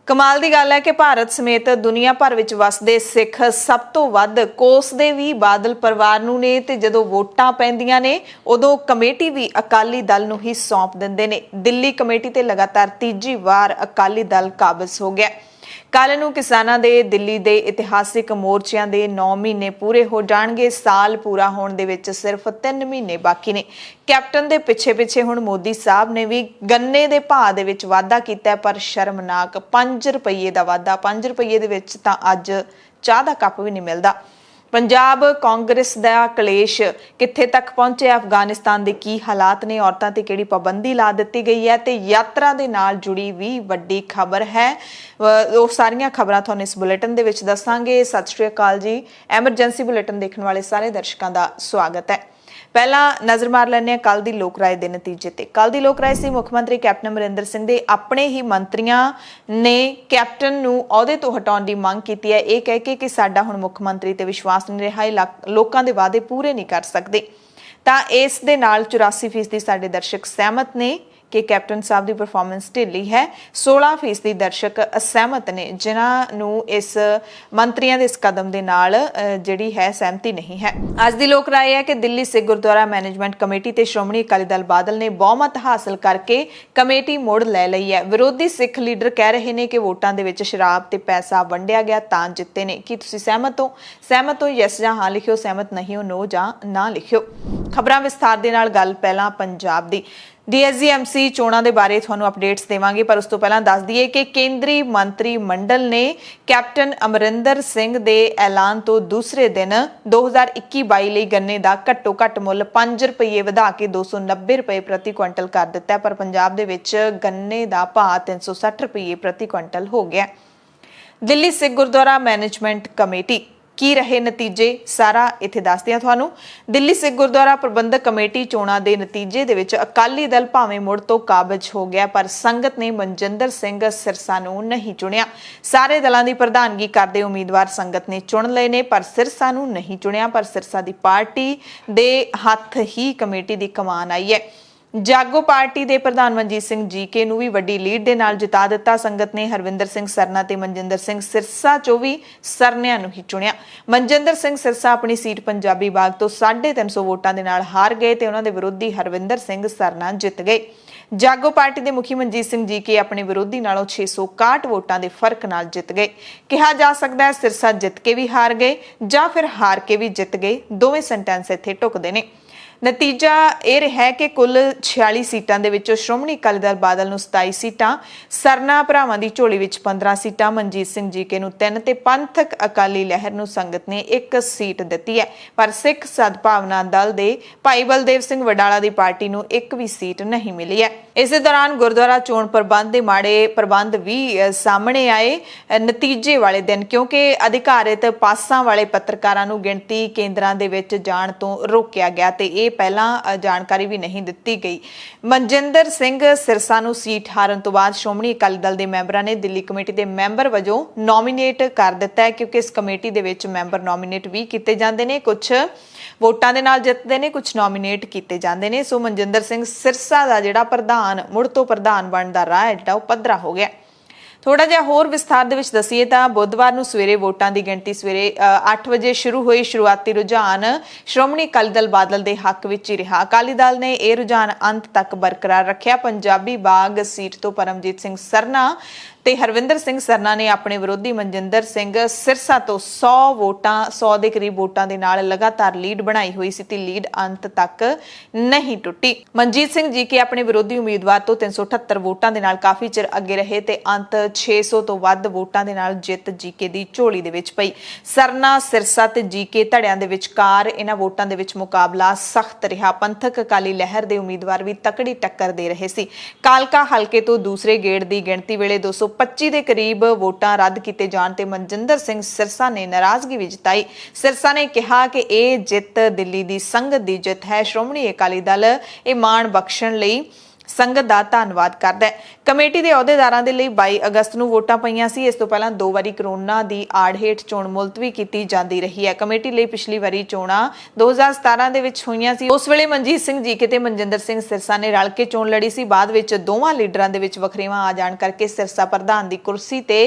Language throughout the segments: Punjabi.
ਕਮਾਲ ਦੀ ਗੱਲ ਹੈ ਕਿ ਭਾਰਤ ਸਮੇਤ ਦੁਨੀਆ ਭਰ ਵਿੱਚ ਵਸਦੇ ਸਿੱਖ ਸਭ ਤੋਂ ਵੱਧ ਕੋਸਦੇ ਵੀ ਬਾਦਲ ਪਰਿਵਾਰ ਨੂੰ ਨੇ ਤੇ ਜਦੋਂ ਵੋਟਾਂ ਪੈਂਦੀਆਂ ਨੇ ਉਦੋਂ ਕਮੇਟੀ ਵੀ ਅਕਾਲੀ ਦਲ ਨੂੰ ਹੀ ਸੌਂਪ ਦਿੰਦੇ ਨੇ। ਦਿੱਲੀ ਕਮੇਟੀ ਤੇ ਲਗਾਤਾਰ ਤੀਜੀ ਵਾਰ ਅਕਾਲੀ ਦਲ ਕਾਬਜ਼ ਹੋ ਗਿਆ। ਕੱਲ ਨੂੰ ਕਿਸਾਨਾਂ ਦੇ ਦਿੱਲੀ ਦੇ ਇਤਿਹਾਸਿਕ ਮੋਰਚਿਆਂ ਦੇ 9 ਮਹੀਨੇ ਪੂਰੇ ਹੋ ਜਾਣਗੇ। ਸਾਲ ਪੂਰਾ ਹੋਣ ਦੇ ਵਿੱਚ ਸਿਰਫ 3 ਮਹੀਨੇ ਬਾਕੀ ਨੇ। ਕੈਪਟਨ ਦੇ ਪਿੱਛੇ ਹੁਣ ਮੋਦੀ ਸਾਹਿਬ ਨੇ ਵੀ ਗੰਨੇ ਦੇ ਭਾਅ ਦੇ ਵਿੱਚ ਵਾਧਾ ਕੀਤਾ, ਪਰ ਸ਼ਰਮਨਾਕ 5 ਰੁਪਏ ਦਾ ਵਾਧਾ। 5 ਰੁਪਏ ਦੇ ਵਿੱਚ ਤਾਂ ਅੱਜ ਚਾਹ ਦਾ ਕੱਪ ਵੀ ਨਹੀਂ ਮਿਲਦਾ। ਪੰਜਾਬ ਕਾਂਗਰਸ ਦਾ ਕਲੇਸ਼ ਕਿੱਥੇ ਤੱਕ ਪਹੁੰਚਿਆ, ਅਫਗਾਨਿਸਤਾਨ ਦੇ ਕੀ ਹਾਲਾਤ ਨੇ, ਔਰਤਾਂ ਤੇ ਕਿਹੜੀ ਪਾਬੰਦੀ ਲਾ ਦਿੱਤੀ ਗਈ ਹੈ ਤੇ ਯਾਤਰਾ ਦੇ ਨਾਲ ਜੁੜੀ ਵੀ ਵੱਡੀ ਖਬਰ ਹੈ। ਉਹ ਸਾਰੀਆਂ ਖਬਰਾਂ ਤੁਹਾਨੂੰ ਇਸ ਬੁਲੇਟਿਨ ਦੇ ਵਿੱਚ ਦੱਸਾਂਗੇ। ਸਤਿ ਸ਼੍ਰੀ ਅਕਾਲ ਜੀ। ਐਮਰਜੈਂਸੀ ਬੁਲੇਟਿਨ ਦੇਖਣ ਵਾਲੇ ਸਾਰੇ ਦਰਸ਼ਕਾਂ ਦਾ ਸਵਾਗਤ ਹੈ। ਪਹਿਲਾਂ ਨਜ਼ਰ ਮਾਰ ਲੈਂਦੇ ਹਾਂ ਕੱਲ ਦੀ ਲੋਕ ਰਾਏ ਦੇ ਨਤੀਜੇ ਤੇ। ਕੱਲ ਦੀ ਲੋਕ ਰਾਏ ਸੀ ਮੁੱਖ ਮੰਤਰੀ ਕੈਪਟਨ ਅਮਰਿੰਦਰ ਸਿੰਘ ਦੇ ਆਪਣੇ ਹੀ ਮੰਤਰੀਆਂ ਨੇ ਕੈਪਟਨ ਨੂੰ ਅਹੁਦੇ ਤੋਂ ਹਟਾਉਣ ਦੀ ਮੰਗ ਕੀਤੀ ਹੈ, ਇਹ ਕਹਿ ਕੇ ਕਿ ਸਾਡਾ ਹੁਣ ਮੁੱਖ ਮੰਤਰੀ ਤੇ ਵਿਸ਼ਵਾਸ ਨਹੀਂ ਰਿਹਾ, ਇਹ ਲੋਕਾਂ ਦੇ ਵਾਅਦੇ ਪੂਰੇ ਨਹੀਂ ਕਰ ਸਕਦੇ। ਤਾਂ ਇਸ ਦੇ ਨਾਲ 84% ਸਾਡੇ ਦਰਸ਼ਕ ਸਹਿਮਤ ਨੇ ਕਿ ਕੈਪਟਨ ਸਾਹਿਬ ਦੀ ਪਰਫਾਰਮੈਂਸ ਢਿੱਲੀ ਹੈ। 16% ਦਰਸ਼ਕ ਅਸਹਿਮਤ ਨੇ, ਜਿਨ੍ਹਾਂ ਨੂੰ ਇਸ ਮੰਤਰੀਆਂ ਦੇ ਇਸ ਕਦਮ ਦੇ ਨਾਲ ਜਿਹੜੀ ਹੈ ਸਹਿਮਤੀ ਨਹੀਂ ਹੈ। ਅੱਜ ਦੀ ਲੋਕ ਰਾਏ ਹੈ ਕਿ ਦਿੱਲੀ ਸਿੱਖ ਗੁਰਦੁਆਰਾ ਮੈਨੇਜਮੈਂਟ ਕਮੇਟੀ ਤੇ ਸ਼੍ਰੋਮਣੀ ਅਕਾਲੀ ਦਲ ਬਾਦਲ ਨੇ ਬਹੁਮਤ ਹਾਸਲ ਕਰਕੇ ਕਮੇਟੀ ਮੁੜ ਲੈ ਲਈ ਹੈ। ਵਿਰੋਧੀ ਸਿੱਖ ਲੀਡਰ ਕਹਿ ਰਹੇ ਨੇ ਕਿ ਵੋਟਾਂ ਦੇ ਵਿੱਚ ਸ਼ਰਾਬ ਤੇ ਪੈਸਾ ਵੰਡਿਆ ਗਿਆ ਤਾਂ ਜਿੱਤੇ ਨੇ। ਕੀ ਤੁਸੀਂ ਸਹਿਮਤ ਹੋ? ਸਹਿਮਤ ਹੋ ਯੈਸ ਜਾਂ ਹਾਂ ਲਿਖਿਓ, ਸਹਿਮਤ ਨਹੀਂ ਹੋ ਨੋ ਜਾਂ ਨਾ ਲਿਖਿਓ। ਖਬਰਾਂ ਵਿਸਥਾਰ ਦੇ ਨਾਲ। ਗੱਲ ਪਹਿਲਾਂ ਪੰਜਾਬ ਦੀ। ਡੀਐਸਜੀਐਮਸੀ ਚੋਣਾਂ ਦੇ ਬਾਰੇ ਤੁਹਾਨੂੰ ਅਪਡੇਟਸ ਦੇਵਾਂਗੇ, ਪਰ ਉਸ ਤੋਂ ਪਹਿਲਾਂ ਦੱਸ ਦਈਏ ਕਿ ਕੇਂਦਰੀ ਮੰਤਰੀ ਮੰਡਲ ਨੇ ਕੈਪਟਨ ਅਮਰਿੰਦਰ ਸਿੰਘ ਦੇ ਐਲਾਨ ਤੋਂ ਦੂਸਰੇ ਦਿਨ 2021-22 ਲਈ ਗੰਨੇ ਦਾ ਘੱਟੋ ਘੱਟ ਮੁੱਲ 5 ਰੁਪਏ ਵਧਾ ਕੇ 290 ਰੁਪਏ ਪ੍ਰਤੀ ਕੁਇੰਟਲ ਕਰ ਦਿੱਤਾ, ਪਰ ਪੰਜਾਬ ਦੇ ਵਿੱਚ ਗੰਨੇ ਦਾ ਭਾਅ 360 ਰੁਪਏ ਪ੍ਰਤੀ ਕੁਇੰਟਲ ਹੋ ਗਿਆ। ਦਿੱਲੀ ਸਿੱਖ ਗੁਰਦੁਆਰਾ ਮੈਨੇਜਮੈਂਟ ਕਮੇਟੀ ਕੀ ਰਹੇ ਨਤੀਜੇ, ਸਾਰਾ ਇੱਥੇ ਦੱਸਦੇ ਹਾਂ ਤੁਹਾਨੂੰ। ਦਿੱਲੀ ਸਿੱਖ ਗੁਰਦੁਆਰਾ ਪ੍ਰਬੰਧਕ ਕਮੇਟੀ ਚੋਣਾਂ ਦੇ ਨਤੀਜੇ ਦੇ ਵਿੱਚ ਅਕਾਲੀ ਦਲ ਭਾਵੇਂ ਮੁੜ ਤੋਂ ਕਾਬਜ਼ ਹੋ ਗਿਆ, ਪਰ ਸੰਗਤ ਨੇ ਮਨਜਿੰਦਰ ਸਿੰਘ ਸਿਰਸਾ ਨੂੰ ਨਹੀਂ ਚੁਣਿਆ। ਸਾਰੇ ਦਲਾਂ ਦੀ ਪ੍ਰਧਾਨਗੀ ਕਰਦੇ ਉਮੀਦਵਾਰ ਸੰਗਤ ਨੇ ਚੁਣ ਲਏ ਨੇ, ਪਰ ਸਿਰਸਾ ਨੂੰ ਨਹੀਂ ਚੁਣਿਆ। ਪਰ ਸਿਰਸਾ ਦੀ ਪਾਰਟੀ ਦੇ ਹੱਥ ਹੀ ਕਮੇਟੀ ਦੀ ਕਮਾਨ ਆਈ ਹੈ। ਜਾਗੋ ਪਾਰਟੀ ਦੇ ਪ੍ਰਧਾਨ ਮਨਜੀਤ ਸਿੰਘ ਜੀਕੇ ਨੂੰ ਵੀ ਵੱਡੀ ਲੀਡ ਦੇ ਨਾਲ ਜਿਤਾ ਦਿੱਤਾ। ਸੰਗਤ ਨੇ ਹਰਵਿੰਦਰ ਸਿੰਘ ਸਰਨਾ ਤੇ ਮਨਜਿੰਦਰ ਸਿੰਘ ਸਿਰਸਾ ਚੋਂ ਵੀ ਸਰਨਿਆਂ ਨੂੰ ਹੀ ਚੁਣਿਆ। ਮਨਜਿੰਦਰ ਸਿੰਘ ਸਿਰਸਾ ਆਪਣੀ ਸੀਟ ਪੰਜਾਬੀ ਬਾਗ ਤੋਂ 350 ਵੋਟਾਂ ਦੇ ਨਾਲ ਹਾਰ ਗਏ ਤੇ ਉਹਨਾਂ ਦੇ ਵਿਰੋਧੀ ਹਰਵਿੰਦਰ ਸਿੰਘ ਸਰਨਾ ਜਿੱਤ ਗਏ। ਜਾਗੋ ਪਾਰਟੀ ਦੇ ਮੁਖੀ ਮਨਜੀਤ ਸਿੰਘ ਜੀਕੇ ਆਪਣੇ ਵਿਰੋਧੀ ਨਾਲੋਂ 661 ਵੋਟਾਂ ਦੇ ਫਰਕ ਨਾਲ ਜਿੱਤ ਗਏ। ਕਿਹਾ ਜਾ ਸਕਦਾ ਹੈ ਸਿਰਸਾ ਜਿੱਤ ਕੇ ਵੀ ਹਾਰ ਗਏ ਜਾਂ ਫਿਰ ਹਾਰ ਕੇ ਵੀ ਜਿੱਤ ਗਏ, ਦੋਵੇਂ ਸੈਂਟੈਂਸ ਇੱਥੇ ਢੁਕਦੇ ਨੇ। ਨਤੀਜਾ ਇਹ ਰਿਹਾ ਕਿ ਕੁੱਲ 46 ਸੀਟਾਂ ਦੇ ਵਿੱਚੋਂ ਸ਼੍ਰੋਮਣੀ ਅਕਾਲੀ ਦਲ ਬਾਦਲ ਨੂੰ 27 ਸੀਟਾਂ, ਸਰਨਾ ਭਰਾਵਾਂ ਦੀ ਝੋਲੀ ਵਿੱਚ 15 ਸੀਟਾਂ, ਮਨਜੀਤ ਸਿੰਘ ਜੀਕੇ ਨੂੰ 3 ਤੇ ਪੰਥਕ ਅਕਾਲੀ ਲਹਿਰ ਨੂੰ ਸੰਗਤ ਨੇ 1 ਸੀਟ ਦਿੱਤੀ ਹੈ। ਪਰ ਸਿੱਖ ਸਦਭਾਵਨਾ ਦਲ ਦੇ ਭਾਈ ਬਲਦੇਵ ਸਿੰਘ ਵਡਾਲਾ ਦੀ ਪਾਰਟੀ ਨੂੰ 1 ਵੀ ਸੀਟ ਨਹੀਂ ਮਿਲੀ ਹੈ। ਇਸੇ ਦੌਰਾਨ ਗੁਰਦੁਆਰਾ ਚੋਣ ਪ੍ਰਬੰਧ ਦੇ ਮਾੜੇ ਪ੍ਰਬੰਧ ਵੀ ਸਾਹਮਣੇ ਆਏ ਨਤੀਜੇ ਵਾਲੇ ਦਿਨ, ਕਿਉਂਕਿ ਅਧਿਕਾਰਿਤ ਪਾਸਾਂ ਵਾਲੇ ਪੱਤਰਕਾਰਾਂ ਨੂੰ ਗਿਣਤੀ ਕੇਂਦਰਾਂ ਦੇ ਵਿੱਚ ਜਾਣ ਤੋਂ ਰੋਕਿਆ ਗਿਆ ਤੇ ਇਹ ਪਹਿਲਾਂ ਜਾਣਕਾਰੀ ਵੀ ਨਹੀਂ ਦਿੱਤੀ ਗਈ। ਮਨਜਿੰਦਰ ਸਿੰਘ ਸਿਰਸਾ ਨੂੰ ਸੀਟ ਹਾਰਨ ਤੋਂ ਬਾਅਦ ਸ਼੍ਰੋਮਣੀ ਅਕਾਲੀ ਦਲ ਦੇ ਮੈਂਬਰਾਂ ਨੇ ਦਿੱਲੀ ਕਮੇਟੀ ਦੇ ਮੈਂਬਰ ਵਜੋਂ ਨੋਮੀਨੇਟ ਕਰ ਦਿੱਤਾ ਹੈ, ਕਿਉਂਕਿ ਇਸ ਕਮੇਟੀ ਦੇ ਵਿੱਚ ਮੈਂਬਰ ਨੋਮੀਨੇਟ ਵੀ ਕੀਤੇ ਜਾਂਦੇ ਨੇ, ਕੁਝ ਵੋਟਾਂ ਦੇ ਨਾਲ ਜਿੱਤਦੇ ਨੇ, ਕੁਝ ਨੋਮੀਨੇਟ ਕੀਤੇ ਜਾਂਦੇ ਨੇ। ਸੋ ਮਨਜਿੰਦਰ ਸਿੰਘ ਸਿਰਸਾ ਦਾ ਜਿਹੜਾ ਪ੍ਰਧਾਨ ਮੁੜ ਤੋਂ ਪ੍ਰਧਾਨ ਬਣਨ ਦਾ ਰਾਹ ਹੈ ਜਿਹੜਾ ਉਹ ਪੱਧਰਾ ਹੋ ਗਿਆ। ਥੋੜਾ ਜਿਹਾ ਹੋਰ ਵਿਸਥਾਰ ਦੇ ਵਿੱਚ ਦਸੀਏ ਤਾਂ ਬੁੱਧਵਾਰ ਨੂੰ ਸਵੇਰੇ ਵੋਟਾਂ ਦੀ ਗਿਣਤੀ ਸਵੇਰੇ 8 ਵਜੇ ਸ਼ੁਰੂ ਹੋਈ। ਸ਼ੁਰੂਆਤੀ ਰੁਝਾਨ ਸ਼੍ਰੋਮਣੀ ਅਕਾਲੀ ਦਲ ਬਾਦਲ ਦੇ ਹੱਕ ਵਿੱਚ ਹੀ ਰਿਹਾ। ਅਕਾਲੀ ਦਲ ਨੇ ਇਹ ਰੁਝਾਨ ਅੰਤ ਤੱਕ ਬਰਕਰਾਰ ਰੱਖਿਆ। ਪੰਜਾਬੀ ਬਾਗ ਸੀਟ ਤੋਂ ਪਰਮਜੀਤ ਸਿੰਘ ਸਰਨਾ ਤੇ ਹਰਵਿੰਦਰ ਸਿੰਘ ਸਰਨਾ ਨੇ ਆਪਣੇ ਵਿਰੋਧੀ ਮਨਜਿੰਦਰ ਸਿੰਘ ਸਿਰਸਾ ਤੋਂ 100 ਦੇ ਕਰੀਬ ਵੋਟਾਂ ਦੇ ਨਾਲ ਲਗਾਤਾਰ ਲੀਡ ਬਣਾਈ ਹੋਈ ਸੀ ਤੇ ਲੀਡ ਅੰਤ ਤੱਕ ਨਹੀਂ ਟੁੱਟੀ। ਮਨਜੀਤ ਸਿੰਘ ਜੀਕੇ ਆਪਣੇ ਵਿਰੋਧੀ ਉਮੀਦਵਾਰ ਤੋਂ 378 ਵੋਟਾਂ ਦੇ ਨਾਲ ਕਾਫੀ ਚਿਰ ਅੱਗੇ ਰਹੇ ਤੇ ਅੰਤ 600 ਤੋਂ ਵੱਧ ਵੋਟਾਂ ਦੇ ਨਾਲ ਜਿੱਤ ਜੀਕੇ ਦੀ ਝੋਲੀ ਦੇ ਵਿੱਚ ਪਈ। ਸਰਨਾ, ਸਿਰਸਾ ਤੇ ਜੀਕੇ ਧੜਿਆਂ ਦੇ ਵਿਚਕਾਰ ਇਹਨਾਂ ਵੋਟਾਂ ਦੇ ਵਿੱਚ ਮੁਕਾਬਲਾ ਸਖਤ ਰਿਹਾ। ਪੰਥਕ ਅਕਾਲੀ ਲਹਿਰ ਦੇ ਉਮੀਦਵਾਰ ਵੀ ਤਕੜੀ ਟੱਕਰ ਦੇ ਰਹੇ ਸੀ। ਕਾਲਕਾ ਹਲਕੇ ਤੋਂ ਦੂਸਰੇ ਗੇੜ ਦੀ ਗਿਣਤੀ ਵੇਲੇ 225 ਦੇ ਕਰੀਬ ਵੋਟਾਂ ਰੱਦ ਕੀਤੇ ਜਾਣ ਤੇ ਮਨਜਿੰਦਰ ਸਿੰਘ ਸਿਰਸਾ ਨੇ ਨਾਰਾਜ਼ਗੀ ਵੀ ਜਤਾਈ। ਸਿਰਸਾ ਨੇ ਕਿਹਾ ਕਿ ਇਹ ਜਿੱਤ ਦਿੱਲੀ ਦੀ ਸੰਗਤ ਦੀ ਜਿੱਤ ਹੈ। ਸ਼੍ਰੋਮਣੀ ਅਕਾਲੀ ਦਲ ਇਹ ਮਾਣ ਬਖਸ਼ਣ ਲਈ ਸੰਗਤ ਦਾ ਧੰਨਵਾਦ ਕਰਦਾ ਹੈ। ਕਮੇਟੀ ਦੇ ਅਹੁਦੇਦਾਰਾਂ ਦੇ ਲਈ 22 ਅਗਸਤ ਨੂੰ ਵੋਟਾਂ ਪਈਆਂ ਸੀ। ਇਸ ਤੋਂ ਪਹਿਲਾਂ 2 ਵਾਰੀ ਕਰੋਨਾ ਦੀ ਆੜ ਹੇਠ ਚੋਣ ਮੁਲਤਵੀ ਕੀਤੀ ਜਾਂਦੀ ਰਹੀ ਹੈ। ਕਮੇਟੀ ਲਈ ਪਿਛਲੀ ਵਾਰੀ ਚੋਣਾਂ 2017 ਦੇ ਵਿੱਚ ਹੋਈਆਂ ਸੀ। ਉਸ ਵੇਲੇ ਮਨਜੀਤ ਸਿੰਘ ਜੀਕੇ ਤੇ ਮਨਜਿੰਦਰ ਸਿੰਘ ਸਿਰਸਾ ਨੇ ਰਲ ਕੇ ਚੋਣ ਲੜੀ ਸੀ। ਬਾਅਦ ਵਿੱਚ ਦੋਵਾਂ ਲੀਡਰਾਂ ਦੇ ਵਿੱਚ ਵਖਰੇਵਾਂ ਆ ਜਾਣ ਕਰਕੇ ਸਿਰਸਾ ਪ੍ਰਧਾਨ ਦੀ ਕੁਰਸੀ ਤੇ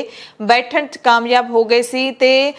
ਬੈਠਣ 'ਚ ਕਾਮਯਾਬ ਹੋ ਗਏ ਸੀ ਤੇ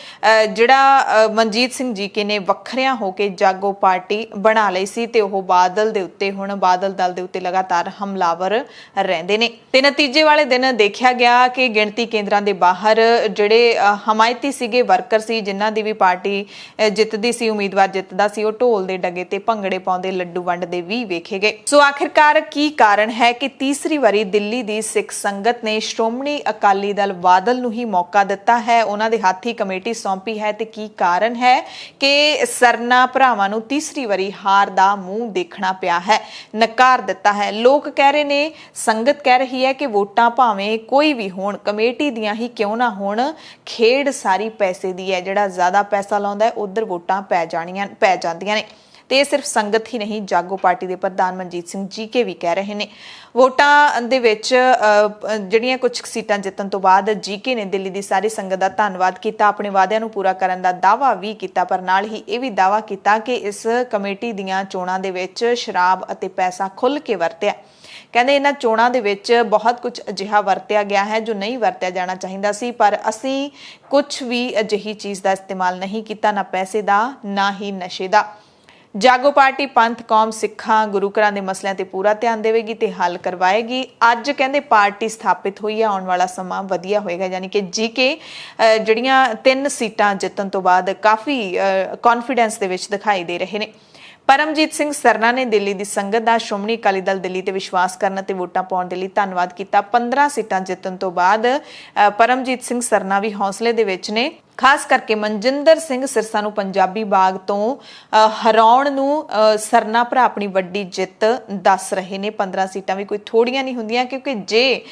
ਜਿਹੜਾ ਮਨਜੀਤ ਸਿੰਘ ਜੀਕੇ ਨੇ ਵੱਖਰਿਆਂ ਹੋ ਕੇ ਜਾਗੋ ਪਾਰਟੀ ਬਣਾ ਲਈ ਸੀ ਤੇ ਉਹ ਬਾਦਲ ਦੇ ਉੱਤੇ ਹੁਣ ਬਾਦਲ ਦਲ ਦੇ ਉੱਤੇ ਲਗਾਤਾਰ ਹਮਲਾਵਰ ਰਹਿੰਦੇ ਨੇ ਤੇ ਨਤੀਜੇ ਵਾਲੇ ਦਿਨ ਦੇਖਿਆ ਗਿਆ ਕਿ ਗਿਣਤੀ ਕੇਂਦਰਾਂ ਦੇ ਬਾਹਰ ਜਿਹੜੇ ਹਮਾਇਤੀ ਸੀਗੇ ਵਰਕਰ ਸੀ, ਜਿਨ੍ਹਾਂ ਦੀ ਵੀ ਪਾਰਟੀ ਜਿੱਤਦੀ ਸੀ, ਉਮੀਦਵਾਰ ਜਿੱਤਦਾ ਸੀ, ਉਹ ਢੋਲ ਦੇ ਡਗੇ ਤੇ ਭੰਗੜੇ ਪਾਉਂਦੇ ਲੱਡੂ ਵੰਡਦੇ ਵੀ ਵੇਖੇ ਗਏ। ਸੋ ਆਖਿਰਕਾਰ ਕੀ ਕਾਰਨ ਹੈ ਕਿ ਤੀਸਰੀ ਵਾਰੀ ਦਿੱਲੀ ਦੀ ਸਿੱਖ ਸੰਗਤ ਨੇ ਸ਼੍ਰੋਮਣੀ ਅਕਾਲੀ ਦਲ ਬਾਦਲ ਨੂੰ ਹੀ ਮੌਕਾ ਦਿੱਤਾ ਹੈ, ਉਹਨਾਂ ਦੇ ਹੱਥ ਹੀ ਕਮੇਟੀ ਸੌਂਪੀ ਹੈ ਤੇ ਕੀ ਕਾਰਨ ਹੈ ਕਿ ਸਰਨਾ ਭਰਾਵਾਂ ਨੂੰ ਤੀਸਰੀ ਵਾਰੀ ਹਾਰ ਦਾ ਮੂੰਹ ਦੇਖਣਾ ਪਿਆ ਹੈ, ਨਕਾਰ ਦਿੱਤਾ ਹੈ। ਲੋਕ ਕਹਿ ਰਹੇ ਨੇ, ਸੰਗਤ ਕਹਿ ਰਹੀ ਹੈ ਕਿ ਵੋਟਾਂ ਭਾਵੇਂ ਕੋਈ ਵੀ ਹੋਣ, ਕਮੇਟੀ ਦੀਆਂ ਹੀ ਕਿਉਂ ਨਾ ਹੋਣ, ਖੇਡ ਸਾਰੀ ਪੈਸੇ ਦੀ ਹੈ। ਜਿਹੜਾ ਜ਼ਿਆਦਾ ਪੈਸਾ ਲਾਉਂਦਾ ਹੈ ਉਧਰ ਵੋਟਾਂ ਪੈ ਜਾਂਦੀਆਂ ਨੇ ਤੇ ਇਹ ਸਿਰਫ ਸੰਗਤ ਹੀ ਨਹੀਂ, ਜਾਗੋ ਪਾਰਟੀ ਦੇ ਪ੍ਰਧਾਨ ਮਨਜੀਤ ਸਿੰਘ ਜੀਕੇ ਵੀ ਕਹਿ ਰਹੇ ਨੇ। ਵੋਟਾਂ ਦੇ ਵਿੱਚ ਜਿਹੜੀਆਂ ਕੁਝ ਸੀਟਾਂ ਜਿੱਤਣ ਤੋਂ ਬਾਅਦ ਜੀਕੇ ਨੇ ਦਿੱਲੀ ਦੀ ਸਾਰੀ ਸੰਗਤ ਦਾ ਧੰਨਵਾਦ ਕੀਤਾ, ਆਪਣੇ ਵਾਅਦਿਆਂ ਨੂੰ ਪੂਰਾ ਕਰਨ ਦਾ ਦਾਅਵਾ ਵੀ ਕੀਤਾ, ਪਰ ਨਾਲ ਹੀ ਇਹ ਵੀ ਦਾਅਵਾ ਕੀਤਾ ਕਿ ਇਸ ਕਮੇਟੀ ਦੀਆਂ ਚੋਣਾਂ ਦੇ ਵਿੱਚ ਸ਼ਰਾਬ ਅਤੇ ਪੈਸਾ ਖੁੱਲ੍ਹ ਕੇ ਵਰਤਿਆ। ਕਹਿੰਦੇ ਇਹਨਾਂ ਚੋਣਾਂ ਦੇ ਵਿੱਚ ਬਹੁਤ ਕੁਝ ਅਜਿਹਾ ਵਰਤਿਆ ਗਿਆ ਹੈ ਜੋ ਨਹੀਂ ਵਰਤਿਆ ਜਾਣਾ ਚਾਹੀਦਾ ਸੀ, ਪਰ ਅਸੀਂ ਕੁਝ ਵੀ ਅਜਿਹੀ ਚੀਜ਼ ਦਾ ਇਸਤੇਮਾਲ ਨਹੀਂ ਕੀਤਾ, ਨਾ ਪੈਸੇ ਦਾ ਨਾ ਹੀ ਨਸ਼ੇ ਦਾ। ਜਾਗੋ ਪਾਰਟੀ ਪੰਥ, ਕੌਮ, ਸਿੱਖਾਂ, ਗੁਰੂ ਘਰਾਂ ਦੇ ਮਸਲਿਆਂ ਤੇ ਪੂਰਾ ਧਿਆਨ ਦੇਵੇਗੀ ਤੇ ਹੱਲ ਕਰਵਾਏਗੀ। ਅੱਜ ਕਹਿੰਦੇ ਪਾਰਟੀ ਸਥਾਪਿਤ ਹੋਈ ਹੈ, ਆਉਣ ਵਾਲਾ ਸਮਾਂ ਵਧੀਆ ਹੋਏਗਾ। ਯਾਨੀ ਕਿ ਜੀਕੇ ਜਿਹੜੀਆਂ 3 ਸੀਟਾਂ ਜਿੱਤਣ ਤੋਂ ਬਾਅਦ ਕਾਫੀ ਕੌਨਫੀਡੈਂਸ ਦੇ ਵਿੱਚ ਦਿਖਾਈ ਦੇ ਰਹੇ ਨੇ। ਪਰਮਜੀਤ ਸਿੰਘ ਸਰਨਾ ਨੇ ਦਿੱਲੀ ਦੀ ਸੰਗਤ ਦਾ ਸ਼੍ਰੋਮਣੀ ਅਕਾਲੀ ਦਲ ਦਿੱਲੀ ਤੇ ਵਿਸ਼ਵਾਸ ਕਰਨ ਤੇ ਵੋਟਾਂ ਪਾਉਣ ਦੇ ਲਈ ਧੰਨਵਾਦ ਕੀਤਾ। 15 ਸੀਟਾਂ ਜਿੱਤਣ ਤੋਂ ਬਾਅਦ ਪਰਮਜੀਤ ਸਿੰਘ ਸਰਨਾ ਵੀ ਹੌਸਲੇ ਦੇ ਵਿੱਚ ਨੇ। ਖਾਸ ਕਰਕੇ ਮਨਜਿੰਦਰ ਸਿੰਘ ਸਿਰਸਾ ਨੂੰ ਪੰਜਾਬੀ ਬਾਗ ਤੋਂ ਹਰਾਉਣ ਨੂੰ ਸਰਨਾ ਭਰਾ ਆਪਣੀ ਵੱਡੀ ਜਿੱਤ ਦੱਸ ਰਹੇ ਨੇ। 15 ਸੀਟਾਂ ਵੀ ਕੋਈ ਥੋੜੀਆਂ ਨਹੀਂ ਹੁੰਦੀਆਂ, ਕਿਉਂਕਿ ਜੇ